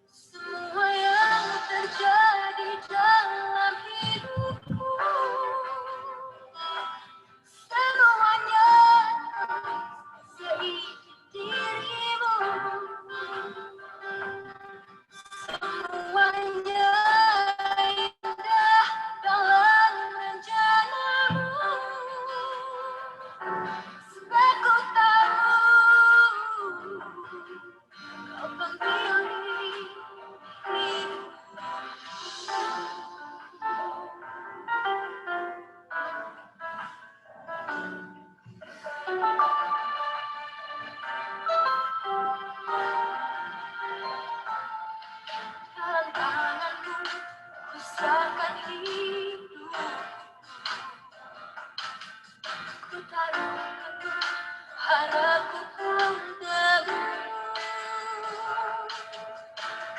Semua yang terjadi dalam hidupku, semuanya seikat diri-Mu. Semuanya indah dalam rencana-Mu. Sebab ku tahu Kau pemilik dalam tangan-Mu ku serahkan hidup, ku taruh harapku padamu.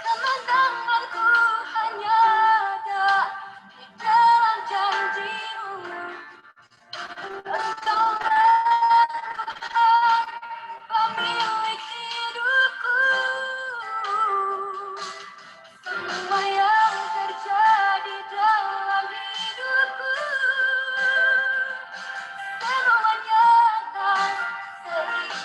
Kemenanganku hanya ada di dalam janji-Mu. Engkaulah Tuhan pemilik hidupku. Semua yang terjadi dalam hidupku, semuanya akan seikat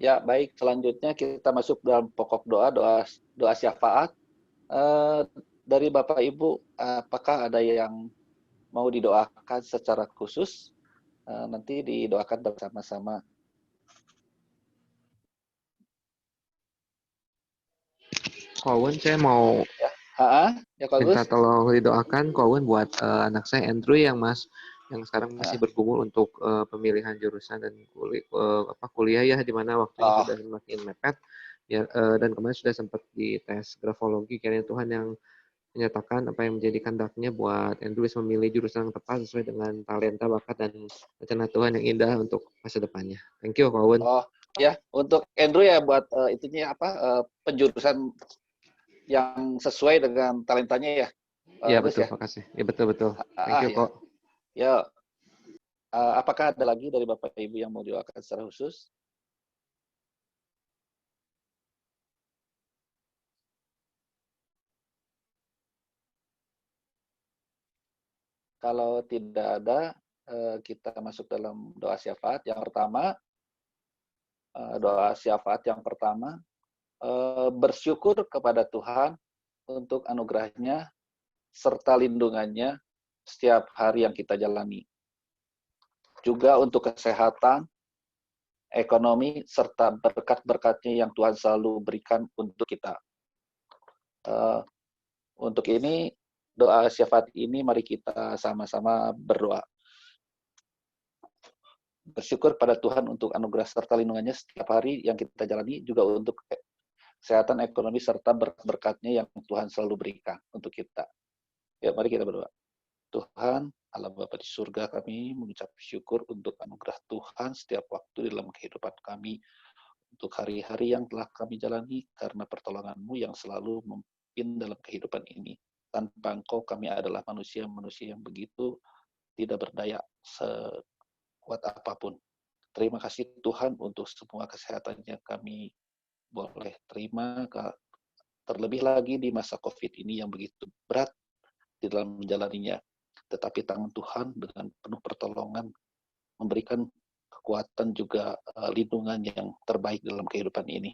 Ya, baik. Selanjutnya kita masuk dalam pokok doa syafaat. Dari Bapak Ibu, apakah ada yang mau didoakan secara khusus? Nanti didoakan bersama-sama. Kowen, saya mau Ya, Kak minta Agus. tolong didoakan Kowen buat anak saya Andrew yang sekarang masih bergumul untuk pemilihan jurusan dan kuliah ya, di mana waktunya sudah semakin mepet ya, dan kemarin sudah sempat di tes grafologi. Kiranya Tuhan yang menyatakan apa yang menjadi kehendaknya buat Andrew memilih jurusan yang tepat sesuai dengan talenta, bakat, dan rencana Tuhan yang indah untuk masa depannya. Thank you, Kowen. Ya, untuk Andrew ya buat penjurusan yang sesuai dengan talentanya ya. Iya betul, makasih. Ya betul. Thank you, kok. Ya. Apakah ada lagi dari Bapak Ibu yang mau didoakan secara khusus? Kalau tidak ada, kita masuk dalam doa syafaat. Yang pertama, bersyukur kepada Tuhan untuk anugerahnya serta lindungannya setiap hari yang kita jalani. Juga untuk kesehatan, ekonomi, serta berkat-berkatnya yang Tuhan selalu berikan untuk kita. Untuk ini, doa syafaat ini mari kita sama-sama berdoa. Bersyukur pada Tuhan untuk anugerah serta lindungannya setiap hari yang kita jalani, juga untuk kesehatan, ekonomi, serta berkat-berkatnya yang Tuhan selalu berikan untuk kita. Ya, mari kita berdoa. Tuhan, Allah Bapa di surga, kami mengucap syukur untuk anugerah Tuhan setiap waktu dalam kehidupan kami, untuk hari-hari yang telah kami jalani, karena pertolongan-Mu yang selalu memimpin dalam kehidupan ini. Tanpa Engkau, kami adalah manusia-manusia yang begitu tidak berdaya sekuat apapun. Terima kasih Tuhan untuk semua kesehatan yang kami boleh terima, terlebih lagi di masa COVID ini yang begitu berat di dalam menjalaninya. Tetapi tangan Tuhan dengan penuh pertolongan memberikan kekuatan juga lindungan yang terbaik dalam kehidupan ini.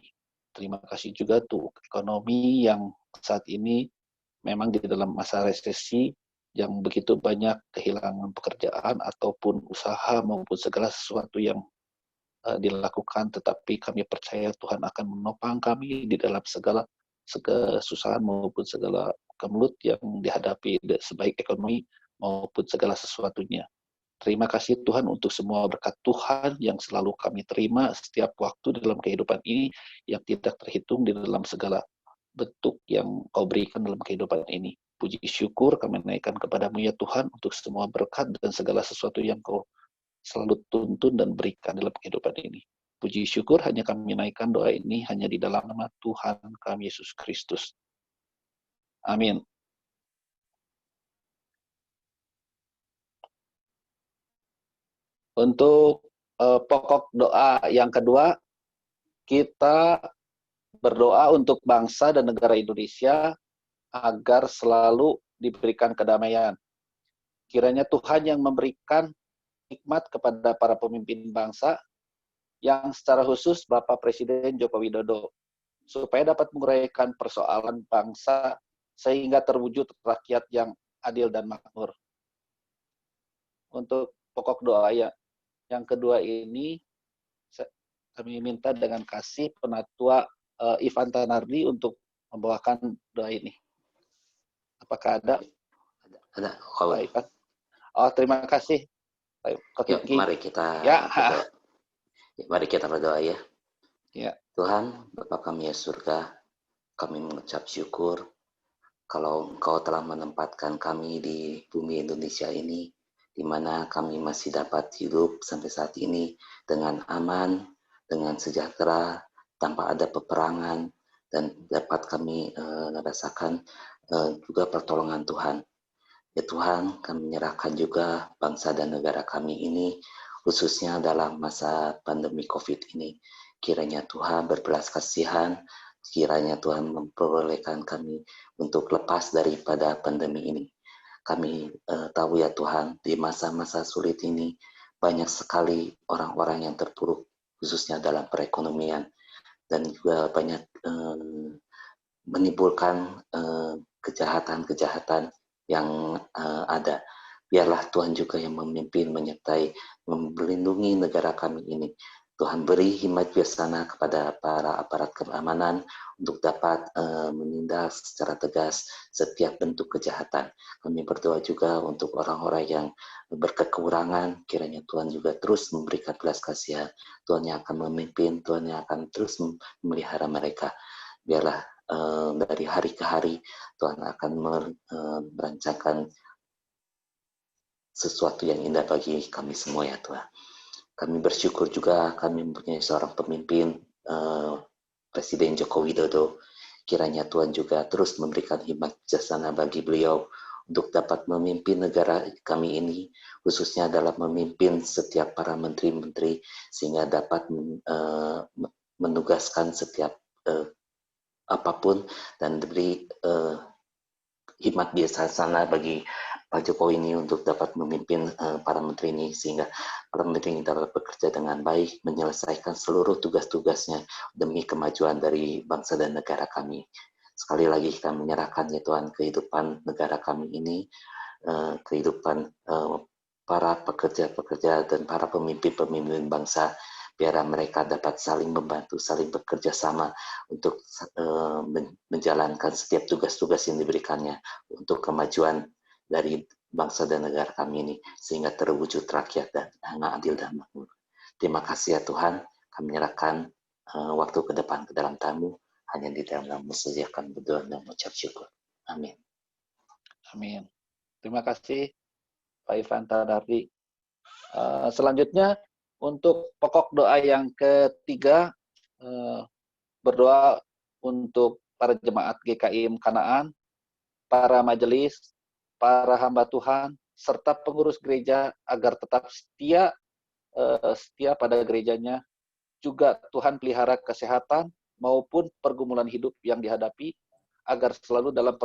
Terima kasih juga untuk ekonomi yang saat ini memang di dalam masa resesi yang begitu banyak kehilangan pekerjaan ataupun usaha maupun segala sesuatu yang dilakukan, tetapi kami percaya Tuhan akan menopang kami di dalam segala kesusahan maupun segala kemelut yang dihadapi, sebaik ekonomi maupun segala sesuatunya. Terima kasih Tuhan untuk semua berkat Tuhan yang selalu kami terima setiap waktu dalam kehidupan ini, yang tidak terhitung di dalam segala bentuk yang Kau berikan dalam kehidupan ini. Puji syukur kami naikkan kepadamu ya Tuhan untuk semua berkat dan segala sesuatu yang Kau selalu tuntun dan berikan dalam kehidupan ini. Puji syukur hanya kami naikkan doa ini hanya di dalam nama Tuhan kami Yesus Kristus. Amin. Untuk pokok doa yang kedua, kita berdoa untuk bangsa dan negara Indonesia agar selalu diberikan kedamaian. Kiranya Tuhan yang memberikan hikmat kepada para pemimpin bangsa, yang secara khusus Bapak Presiden Joko Widodo, supaya dapat menguraikan persoalan bangsa sehingga terwujud rakyat yang adil dan makmur. Untuk pokok doa yang kedua ini, kami minta dengan kasih Penatua Ivan Tanardi untuk membawakan doa ini. Apakah ada? Ada. Ivan. Terima kasih. Yuk, mari kita berdoa. Mari kita berdoa ya. Ya. Tuhan, Bapa kami ya surga, kami mengucap syukur kalau Engkau telah menempatkan kami di bumi Indonesia ini, di mana kami masih dapat hidup sampai saat ini dengan aman, dengan sejahtera, tanpa ada peperangan, dan dapat kami merasakan juga pertolongan Tuhan. Ya Tuhan, kami menyerahkan juga bangsa dan negara kami ini, khususnya dalam masa pandemi COVID ini. Kiranya Tuhan berbelas kasihan, kiranya Tuhan memperbolehkan kami untuk lepas daripada pandemi ini. Kami tahu ya Tuhan, di masa-masa sulit ini, banyak sekali orang-orang yang terpuruk, khususnya dalam perekonomian, dan juga banyak menimbulkan kejahatan-kejahatan yang ada. Biarlah Tuhan juga yang memimpin, menyertai, melindungi negara kami ini. Tuhan beri hikmat bijaksana kepada para aparat keamanan untuk dapat menindak secara tegas setiap bentuk kejahatan. Kami berdoa juga untuk orang-orang yang berkekurangan, kiranya Tuhan juga terus memberikan belas kasihan. Tuhan yang akan memimpin, Tuhan yang akan terus memelihara mereka. Biarlah dari hari ke hari Tuhan akan merancangkan sesuatu yang indah bagi kami semua ya Tuhan. Kami bersyukur juga kami mempunyai seorang pemimpin, Presiden Joko Widodo. Kiranya Tuhan juga terus memberikan hikmat bijaksana bagi beliau untuk dapat memimpin negara kami ini, khususnya dalam memimpin setiap para menteri-menteri, sehingga dapat menugaskan setiap apapun dan diberi hikmat bijaksana bagi Pak Jokowi ini untuk dapat memimpin para menteri ini, sehingga para menteri ini dapat bekerja dengan baik, menyelesaikan seluruh tugas-tugasnya demi kemajuan dari bangsa dan negara kami. Sekali lagi kami menyerahkan ya Tuhan kehidupan negara kami ini, kehidupan para pekerja-pekerja dan para pemimpin-pemimpin bangsa, biar mereka dapat saling membantu, saling bekerja sama untuk menjalankan setiap tugas-tugas yang diberikannya untuk kemajuan dari bangsa dan negara kami ini, sehingga terwujud rakyat dan adil dan makmur. Terima kasih ya Tuhan, kami menyerahkan waktu ke depan ke dalam tamu, hanya di dalam nama saja kami berdoa dan mengucap syukur. Amin. Amin. Terima kasih Pak Ivan Tadardi. Selanjutnya untuk pokok doa yang ketiga, berdoa untuk para jemaat GKIM Kanaan, para majelis, para hamba Tuhan, serta pengurus gereja agar tetap setia pada gerejanya. Juga Tuhan pelihara kesehatan maupun pergumulan hidup yang dihadapi, agar selalu dalam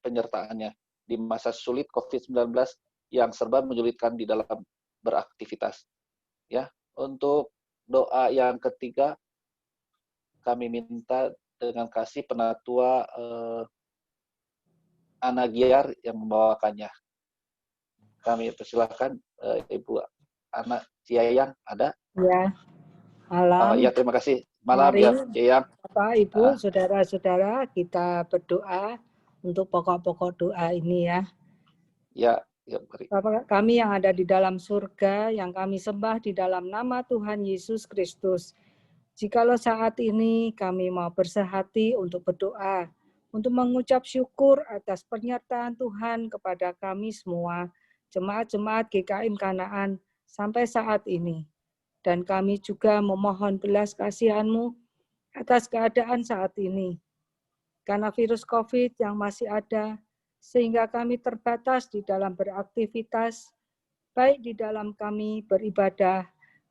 penyertaannya di masa sulit COVID-19 yang serba menyulitkan di dalam beraktivitas. Ya, untuk doa yang ketiga, kami minta dengan kasih Penatua Ana Giar yang membawakannya. Kami persilahkan Ibu Ana Ciayang, ada? Ya, malam. Ya, terima kasih. Malam Mari, ya, Ciayang. Bapak, Ibu, saudara-saudara, kita berdoa untuk pokok-pokok doa ini ya. Ya, mari. Bapak kami yang ada di dalam surga, yang kami sembah di dalam nama Tuhan Yesus Kristus. Jikalau saat ini kami mau bersehati untuk berdoa, untuk mengucap syukur atas penyertaan Tuhan kepada kami semua, jemaat-jemaat GKIM Kanaan sampai saat ini. Dan kami juga memohon belas kasihan-Mu atas keadaan saat ini. Karena virus COVID yang masih ada, sehingga kami terbatas di dalam beraktivitas, baik di dalam kami beribadah,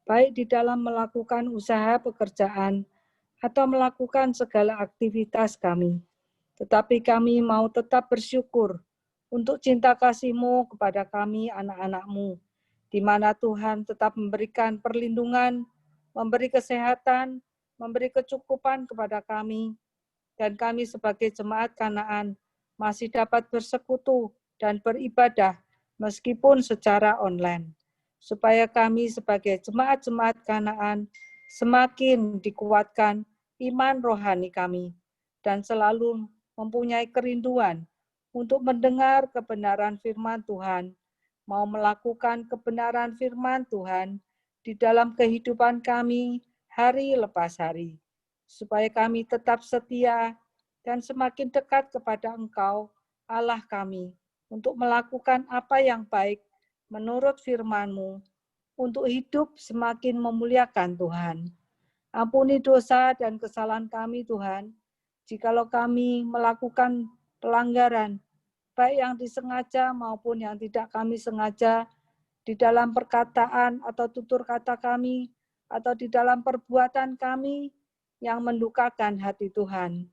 baik di dalam melakukan usaha pekerjaan, atau melakukan segala aktivitas kami. Tetapi kami mau tetap bersyukur untuk cinta kasih-Mu kepada kami anak-anak-Mu, di mana Tuhan tetap memberikan perlindungan, memberi kesehatan, memberi kecukupan kepada kami, dan kami sebagai jemaat Kanaan masih dapat bersekutu dan beribadah meskipun secara online, supaya kami sebagai jemaat-jemaat Kanaan semakin dikuatkan iman rohani kami, dan selalu mempunyai kerinduan untuk mendengar kebenaran firman Tuhan, mau melakukan kebenaran firman Tuhan di dalam kehidupan kami hari lepas hari, supaya kami tetap setia dan semakin dekat kepada Engkau, Allah kami, untuk melakukan apa yang baik menurut firman-Mu, untuk hidup semakin memuliakan Tuhan. Ampuni dosa dan kesalahan kami, Tuhan, jikalau kami melakukan pelanggaran, baik yang disengaja maupun yang tidak kami sengaja, di dalam perkataan atau tutur kata kami, atau di dalam perbuatan kami yang mendukakan hati Tuhan.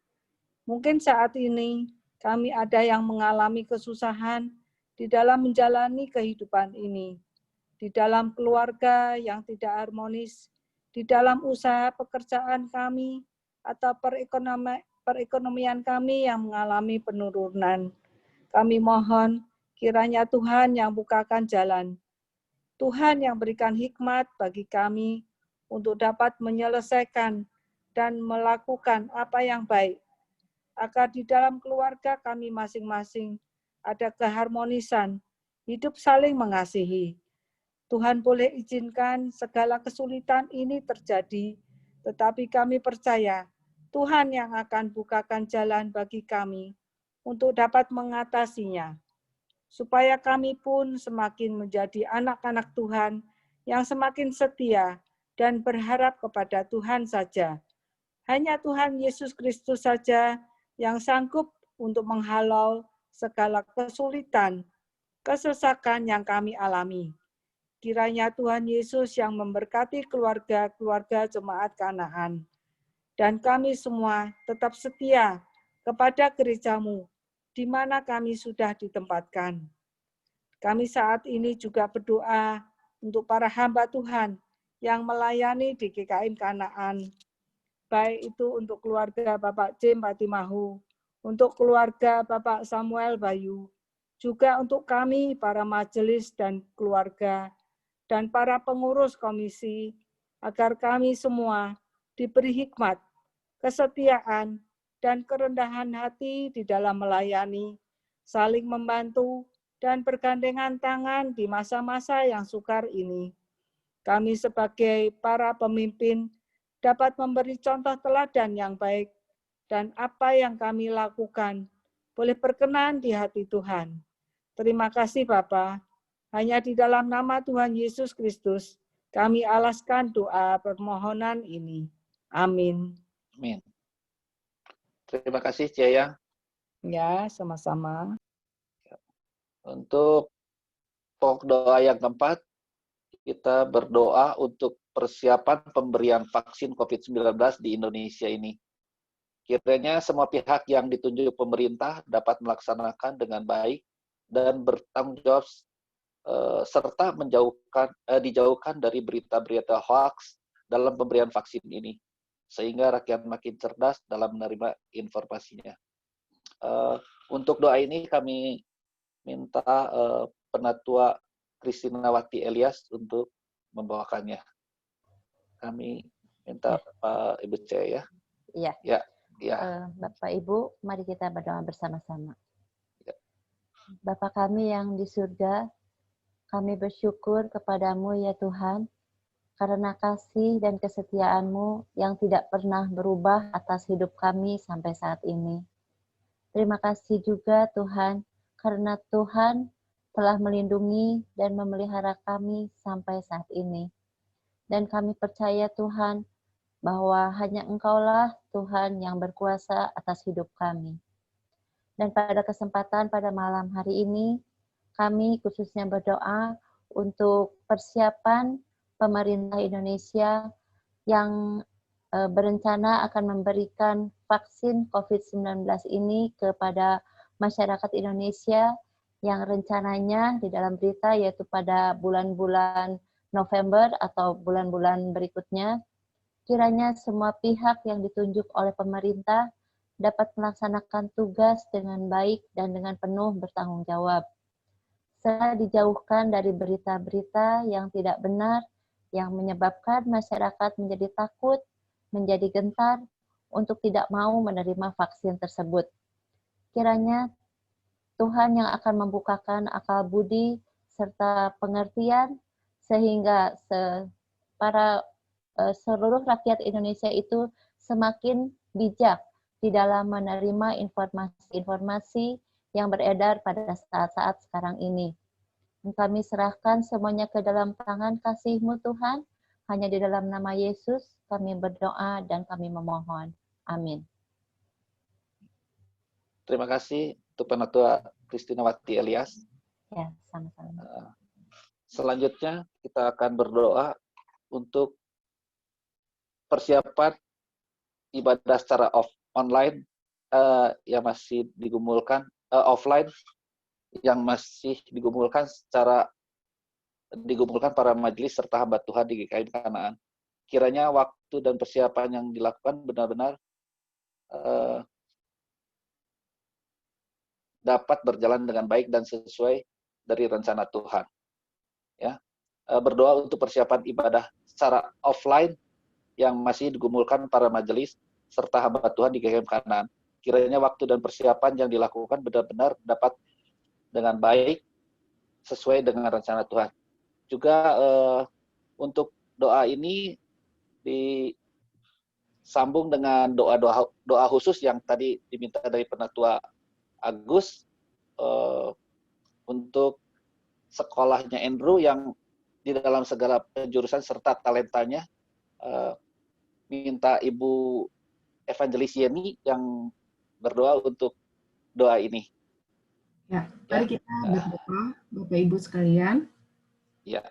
Mungkin saat ini kami ada yang mengalami kesusahan di dalam menjalani kehidupan ini, di dalam keluarga yang tidak harmonis, di dalam usaha pekerjaan kami atau perekonomian kami yang mengalami penurunan. Kami mohon kiranya Tuhan yang bukakan jalan. Tuhan yang berikan hikmat bagi kami untuk dapat menyelesaikan dan melakukan apa yang baik. Agar di dalam keluarga kami masing-masing ada keharmonisan, hidup saling mengasihi. Tuhan boleh izinkan segala kesulitan ini terjadi, tetapi kami percaya Tuhan yang akan bukakan jalan bagi kami untuk dapat mengatasinya, supaya kami pun semakin menjadi anak-anak Tuhan yang semakin setia dan berharap kepada Tuhan saja. Hanya Tuhan Yesus Kristus saja yang sanggup untuk menghalau segala kesulitan, kesesakan yang kami alami. Kiranya Tuhan Yesus yang memberkati keluarga-keluarga jemaat Kanaan. Dan kami semua tetap setia kepada gereja-Mu, di mana kami sudah ditempatkan. Kami saat ini juga berdoa untuk para hamba Tuhan yang melayani di GKM Kanaan. Baik itu untuk keluarga Bapak Jim Patimahu, untuk keluarga Bapak Samuel Bayu, juga untuk kami para majelis dan keluarga, dan para pengurus komisi, agar kami semua diberi hikmat, kesetiaan, dan kerendahan hati di dalam melayani, saling membantu, dan bergandengan tangan di masa-masa yang sukar ini. Kami sebagai para pemimpin dapat memberi contoh teladan yang baik, dan apa yang kami lakukan boleh berkenan di hati Tuhan. Terima kasih Bapa. Hanya di dalam nama Tuhan Yesus Kristus, kami alaskan doa permohonan ini. Amin. Amin. Terima kasih Jaya. Ya, sama-sama. Untuk pokok doa yang keempat, kita berdoa untuk persiapan pemberian vaksin COVID-19 di Indonesia ini. Kiranya semua pihak yang ditunjuk pemerintah dapat melaksanakan dengan baik dan bertanggung jawab serta dijauhkan dari berita-berita hoax dalam pemberian vaksin ini, sehingga rakyat makin cerdas dalam menerima informasinya. Untuk doa ini kami minta Penatua Kristinawati Elias untuk membawakannya. Kami minta Pak Ibu C ya. Iya. Ya. Bapak Ibu, mari kita berdoa bersama-sama. Ya. Bapa kami yang di surga, kami bersyukur kepadamu ya Tuhan, karena kasih dan kesetiaan-Mu yang tidak pernah berubah atas hidup kami sampai saat ini. Terima kasih juga Tuhan, karena Tuhan telah melindungi dan memelihara kami sampai saat ini. Dan kami percaya Tuhan, bahwa hanya Engkaulah Tuhan yang berkuasa atas hidup kami. Dan pada kesempatan pada malam hari ini, kami khususnya berdoa untuk persiapan pemerintah Indonesia yang berencana akan memberikan vaksin COVID-19 ini kepada masyarakat Indonesia yang rencananya di dalam berita yaitu pada bulan-bulan November atau bulan-bulan berikutnya. Kiranya semua pihak yang ditunjuk oleh pemerintah dapat melaksanakan tugas dengan baik dan dengan penuh bertanggung jawab. Serta dijauhkan dari berita-berita yang tidak benar, yang menyebabkan masyarakat menjadi takut, menjadi gentar, untuk tidak mau menerima vaksin tersebut. Kiranya Tuhan yang akan membukakan akal budi serta pengertian, sehingga seluruh rakyat Indonesia itu semakin bijak di dalam menerima informasi-informasi yang beredar pada saat-saat sekarang ini. Kami serahkan semuanya ke dalam tangan kasih-Mu Tuhan, hanya di dalam nama Yesus kami berdoa dan kami memohon. Amin. Terima kasih untuk Penatua Kristinawati Elias. Ya, sama-sama. Selanjutnya kita akan berdoa untuk persiapan ibadah secara online yang masih digumulkan, offline yang masih digumulkan para majelis serta hamba Tuhan di GKM Kanaan. kiranya waktu dan persiapan yang dilakukan benar-benar dapat berjalan dengan baik dan sesuai dari rencana Tuhan. Ya, berdoa untuk persiapan ibadah secara offline yang masih digumulkan para majelis serta hamba Tuhan di GKM Kanaan. Kiranya waktu dan persiapan yang dilakukan benar-benar dapat dengan baik sesuai dengan rencana Tuhan. Juga untuk doa ini disambung dengan doa khusus yang tadi diminta dari Penatua Agus untuk sekolahnya Andrew yang di dalam segala penjurusan serta talentanya, minta Ibu Evangelis Yeni yang berdoa untuk doa ini. Ya, mari kita berdoa, Bapak Ibu sekalian. Ya.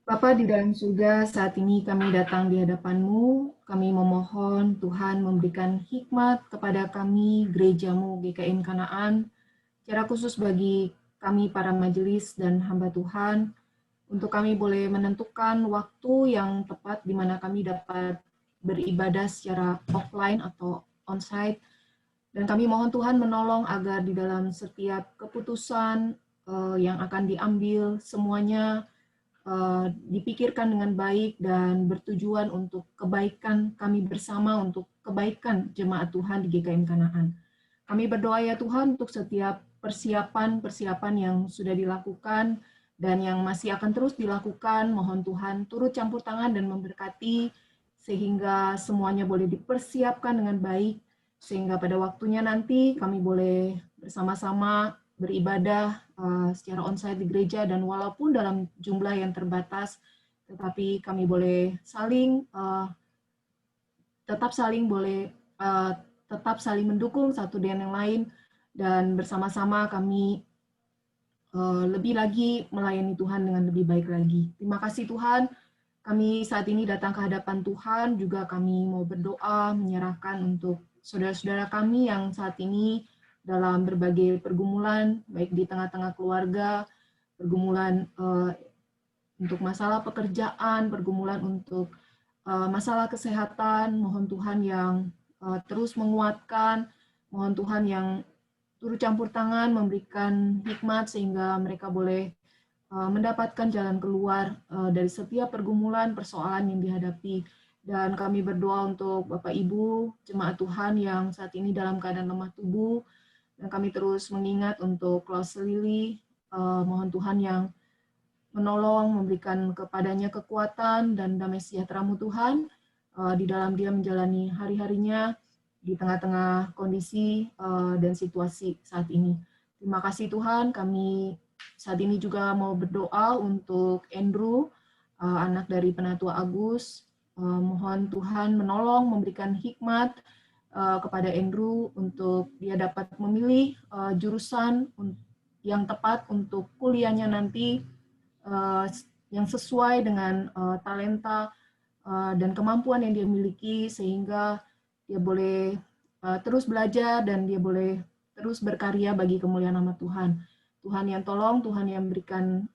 Bapa di dalam surga, saat ini kami datang di hadapan-Mu, kami memohon Tuhan memberikan hikmat kepada kami, gereja-Mu GKM Kanaan, secara khusus bagi kami para majelis dan hamba Tuhan, untuk kami boleh menentukan waktu yang tepat di mana kami dapat beribadah secara offline atau onsite. Dan kami mohon Tuhan menolong agar di dalam setiap keputusan yang akan diambil semuanya dipikirkan dengan baik dan bertujuan untuk kebaikan kami bersama, untuk kebaikan jemaat Tuhan di GKM Kanaan. Kami berdoa ya Tuhan untuk setiap persiapan yang sudah dilakukan dan yang masih akan terus dilakukan. Mohon Tuhan turut campur tangan dan memberkati sehingga semuanya boleh dipersiapkan dengan baik, sehingga pada waktunya nanti kami boleh bersama-sama beribadah secara onsite di gereja, dan walaupun dalam jumlah yang terbatas, tetapi kami boleh tetap saling mendukung satu dengan yang lain, dan bersama-sama kami lebih lagi melayani Tuhan dengan lebih baik lagi. Terima kasih Tuhan, kami saat ini datang ke hadapan Tuhan, juga kami mau berdoa, menyerahkan untuk saudara-saudara kami yang saat ini dalam berbagai pergumulan, baik di tengah-tengah keluarga, pergumulan untuk masalah pekerjaan, pergumulan untuk masalah kesehatan. Mohon Tuhan yang terus menguatkan, mohon Tuhan yang turut campur tangan, memberikan hikmat sehingga mereka boleh mendapatkan jalan keluar dari setiap pergumulan, persoalan yang dihadapi. Dan kami berdoa untuk Bapak Ibu, jemaat Tuhan yang saat ini dalam keadaan lemah tubuh, dan kami terus mengingat untuk Klaus Lili, mohon Tuhan yang menolong, memberikan kepadanya kekuatan dan damai sejahtera-Mu Tuhan, di dalam dia menjalani hari-harinya, di tengah-tengah kondisi dan situasi saat ini. Terima kasih Tuhan, kami saat ini juga mau berdoa untuk Andrew, anak dari Penatua Agus. Mohon Tuhan menolong, memberikan hikmat kepada Andrew untuk dia dapat memilih jurusan yang tepat untuk kuliahnya nanti, yang sesuai dengan talenta dan kemampuan yang dia miliki, sehingga dia boleh terus belajar dan dia boleh terus berkarya bagi kemuliaan nama Tuhan. Tuhan yang tolong, Tuhan yang berikan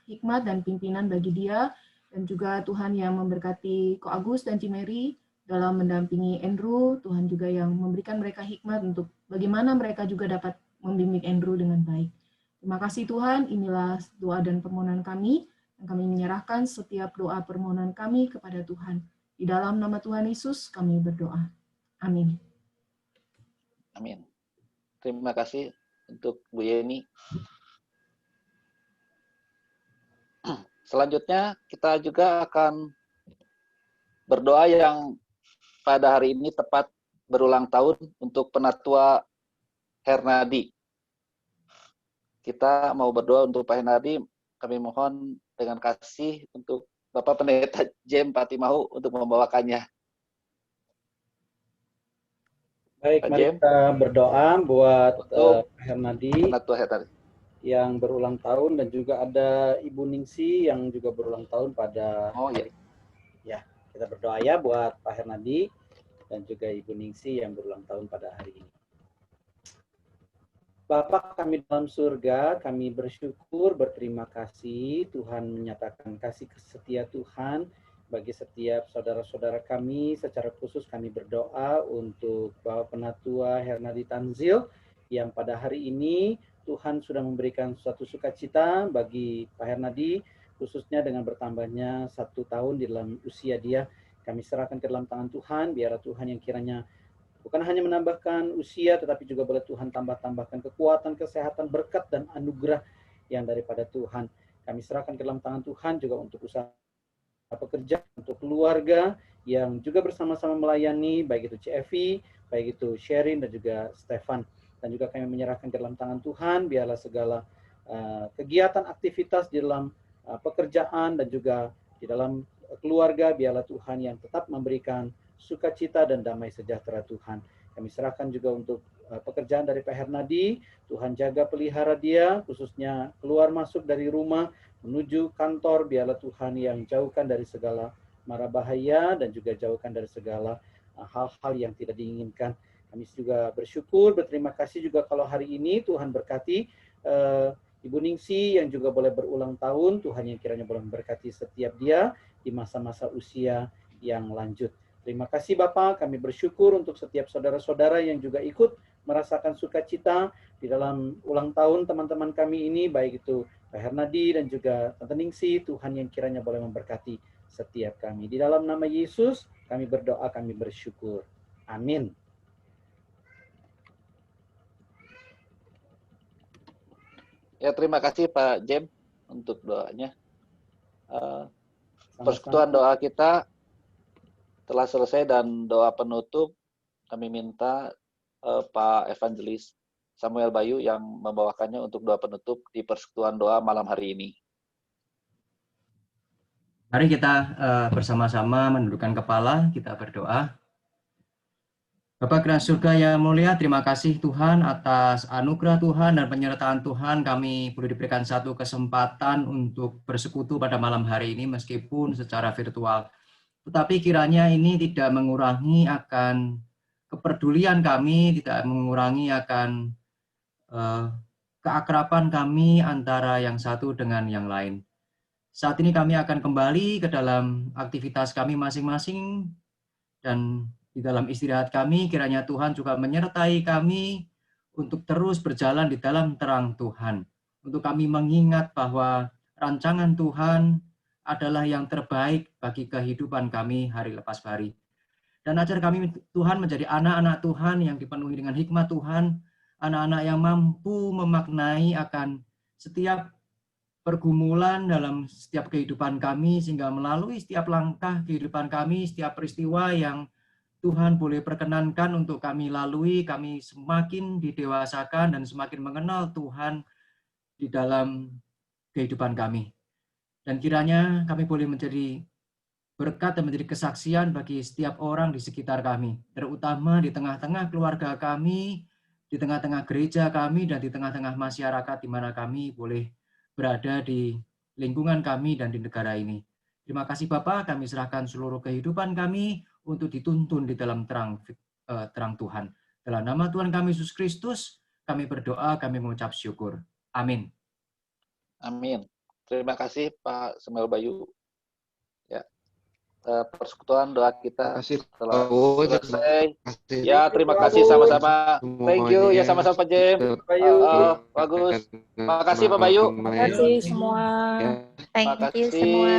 hikmat dan pimpinan bagi dia, dan juga Tuhan yang memberkati Ko Agus dan Cimeri dalam mendampingi Andrew. Tuhan juga yang memberikan mereka hikmat untuk bagaimana mereka juga dapat membimbing Andrew dengan baik. Terima kasih Tuhan, inilah doa dan permohonan kami, dan kami menyerahkan setiap doa permohonan kami kepada Tuhan. Di dalam nama Tuhan Yesus kami berdoa. Amin. Amin. Terima kasih untuk Bu Yeni. Selanjutnya kita juga akan berdoa yang pada hari ini tepat berulang tahun untuk Penatua Hernadi. Kita mau berdoa untuk Pak Hernadi. Kami mohon dengan kasih untuk Bapak Pendeta Jem Patimahu untuk membawakannya. Baik, mari kita berdoa buat Pak Hernadi yang berulang tahun, dan juga ada Ibu Ningsi yang juga berulang tahun pada hari. Ya, kita berdoa ya buat Pak Hernadi dan juga Ibu Ningsi yang berulang tahun pada hari ini. Bapa kami dalam surga, kami bersyukur, berterima kasih Tuhan menyatakan kasih setia Tuhan bagi setiap saudara-saudara kami. Secara khusus kami berdoa untuk Bapak Penatua Hernadi Tanzil yang pada hari ini Tuhan sudah memberikan suatu sukacita bagi Pak Hernadi, khususnya dengan bertambahnya 1 tahun di dalam usia dia. Kami serahkan ke dalam tangan Tuhan, biarlah Tuhan yang kiranya bukan hanya menambahkan usia, tetapi juga boleh Tuhan tambahkan kekuatan, kesehatan, berkat, dan anugerah yang daripada Tuhan. Kami serahkan ke dalam tangan Tuhan juga untuk usaha pekerjaan, untuk keluarga yang juga bersama-sama melayani, baik itu CFI, baik itu Sherin, dan juga Stefan. Dan juga kami menyerahkan ke dalam tangan Tuhan, biarlah segala kegiatan, aktivitas di dalam pekerjaan dan juga di dalam keluarga, biarlah Tuhan yang tetap memberikan sukacita dan damai sejahtera Tuhan. Kami serahkan juga untuk pekerjaan dari Pak Hernadi, Tuhan jaga pelihara dia, khususnya keluar masuk dari rumah, menuju kantor, biarlah Tuhan yang jauhkan dari segala mara bahaya dan juga jauhkan dari segala hal-hal yang tidak diinginkan. Kami juga bersyukur, berterima kasih juga kalau hari ini Tuhan berkati Ibu Ningsi yang juga boleh berulang tahun, Tuhan yang kiranya boleh memberkati setiap dia di masa-masa usia yang lanjut. Terima kasih Bapak, kami bersyukur untuk setiap saudara-saudara yang juga ikut merasakan sukacita di dalam ulang tahun teman-teman kami ini, baik itu Pak Hernadi dan juga Tante Ningsi. Tuhan yang kiranya boleh memberkati setiap kami. Di dalam nama Yesus kami berdoa, kami bersyukur. Amin. Ya, terima kasih Pak Jem untuk doanya. Persekutuan doa kita telah selesai dan doa penutup kami minta Pak Evangelis Samuel Bayu yang membawakannya untuk doa penutup di persekutuan doa malam hari ini. Mari kita bersama-sama menundukkan kepala, kita berdoa. Bapa Kerajaan Surga yang mulia, terima kasih Tuhan atas anugerah Tuhan dan penyertaan Tuhan. Kami boleh diberikan satu kesempatan untuk bersekutu pada malam hari ini meskipun secara virtual. Tetapi kiranya ini tidak mengurangi akan kepedulian kami, tidak mengurangi akan keakraban kami antara yang satu dengan yang lain. Saat ini kami akan kembali ke dalam aktivitas kami masing-masing dan di dalam istirahat kami, kiranya Tuhan juga menyertai kami untuk terus berjalan di dalam terang Tuhan. Untuk kami mengingat bahwa rancangan Tuhan adalah yang terbaik bagi kehidupan kami hari lepas hari. Dan ajar kami Tuhan menjadi anak-anak Tuhan yang dipenuhi dengan hikmat Tuhan, anak-anak yang mampu memaknai akan setiap pergumulan dalam setiap kehidupan kami, sehingga melalui setiap langkah kehidupan kami, setiap peristiwa yang Tuhan boleh perkenankan untuk kami lalui, kami semakin didewasakan dan semakin mengenal Tuhan di dalam kehidupan kami. Dan kiranya kami boleh menjadi berkat dan menjadi kesaksian bagi setiap orang di sekitar kami, terutama di tengah-tengah keluarga kami, di tengah-tengah gereja kami, dan di tengah-tengah masyarakat di mana kami boleh berada di lingkungan kami dan di negara ini. Terima kasih Bapa, kami serahkan seluruh kehidupan kami untuk dituntun di dalam terang Tuhan. Dalam nama Tuhan kami Yesus Kristus, kami berdoa, kami mengucap syukur. Amin. Amin. Terima kasih Pak Samuel Bayu. Ya, persekutuan doa kita telah selesai. Ya, terima kasih sama-sama. Thank you. Ya, sama-sama Pak Jem. Bagus. Terima kasih Pak Bayu. Terima kasih semua. Thank you semua.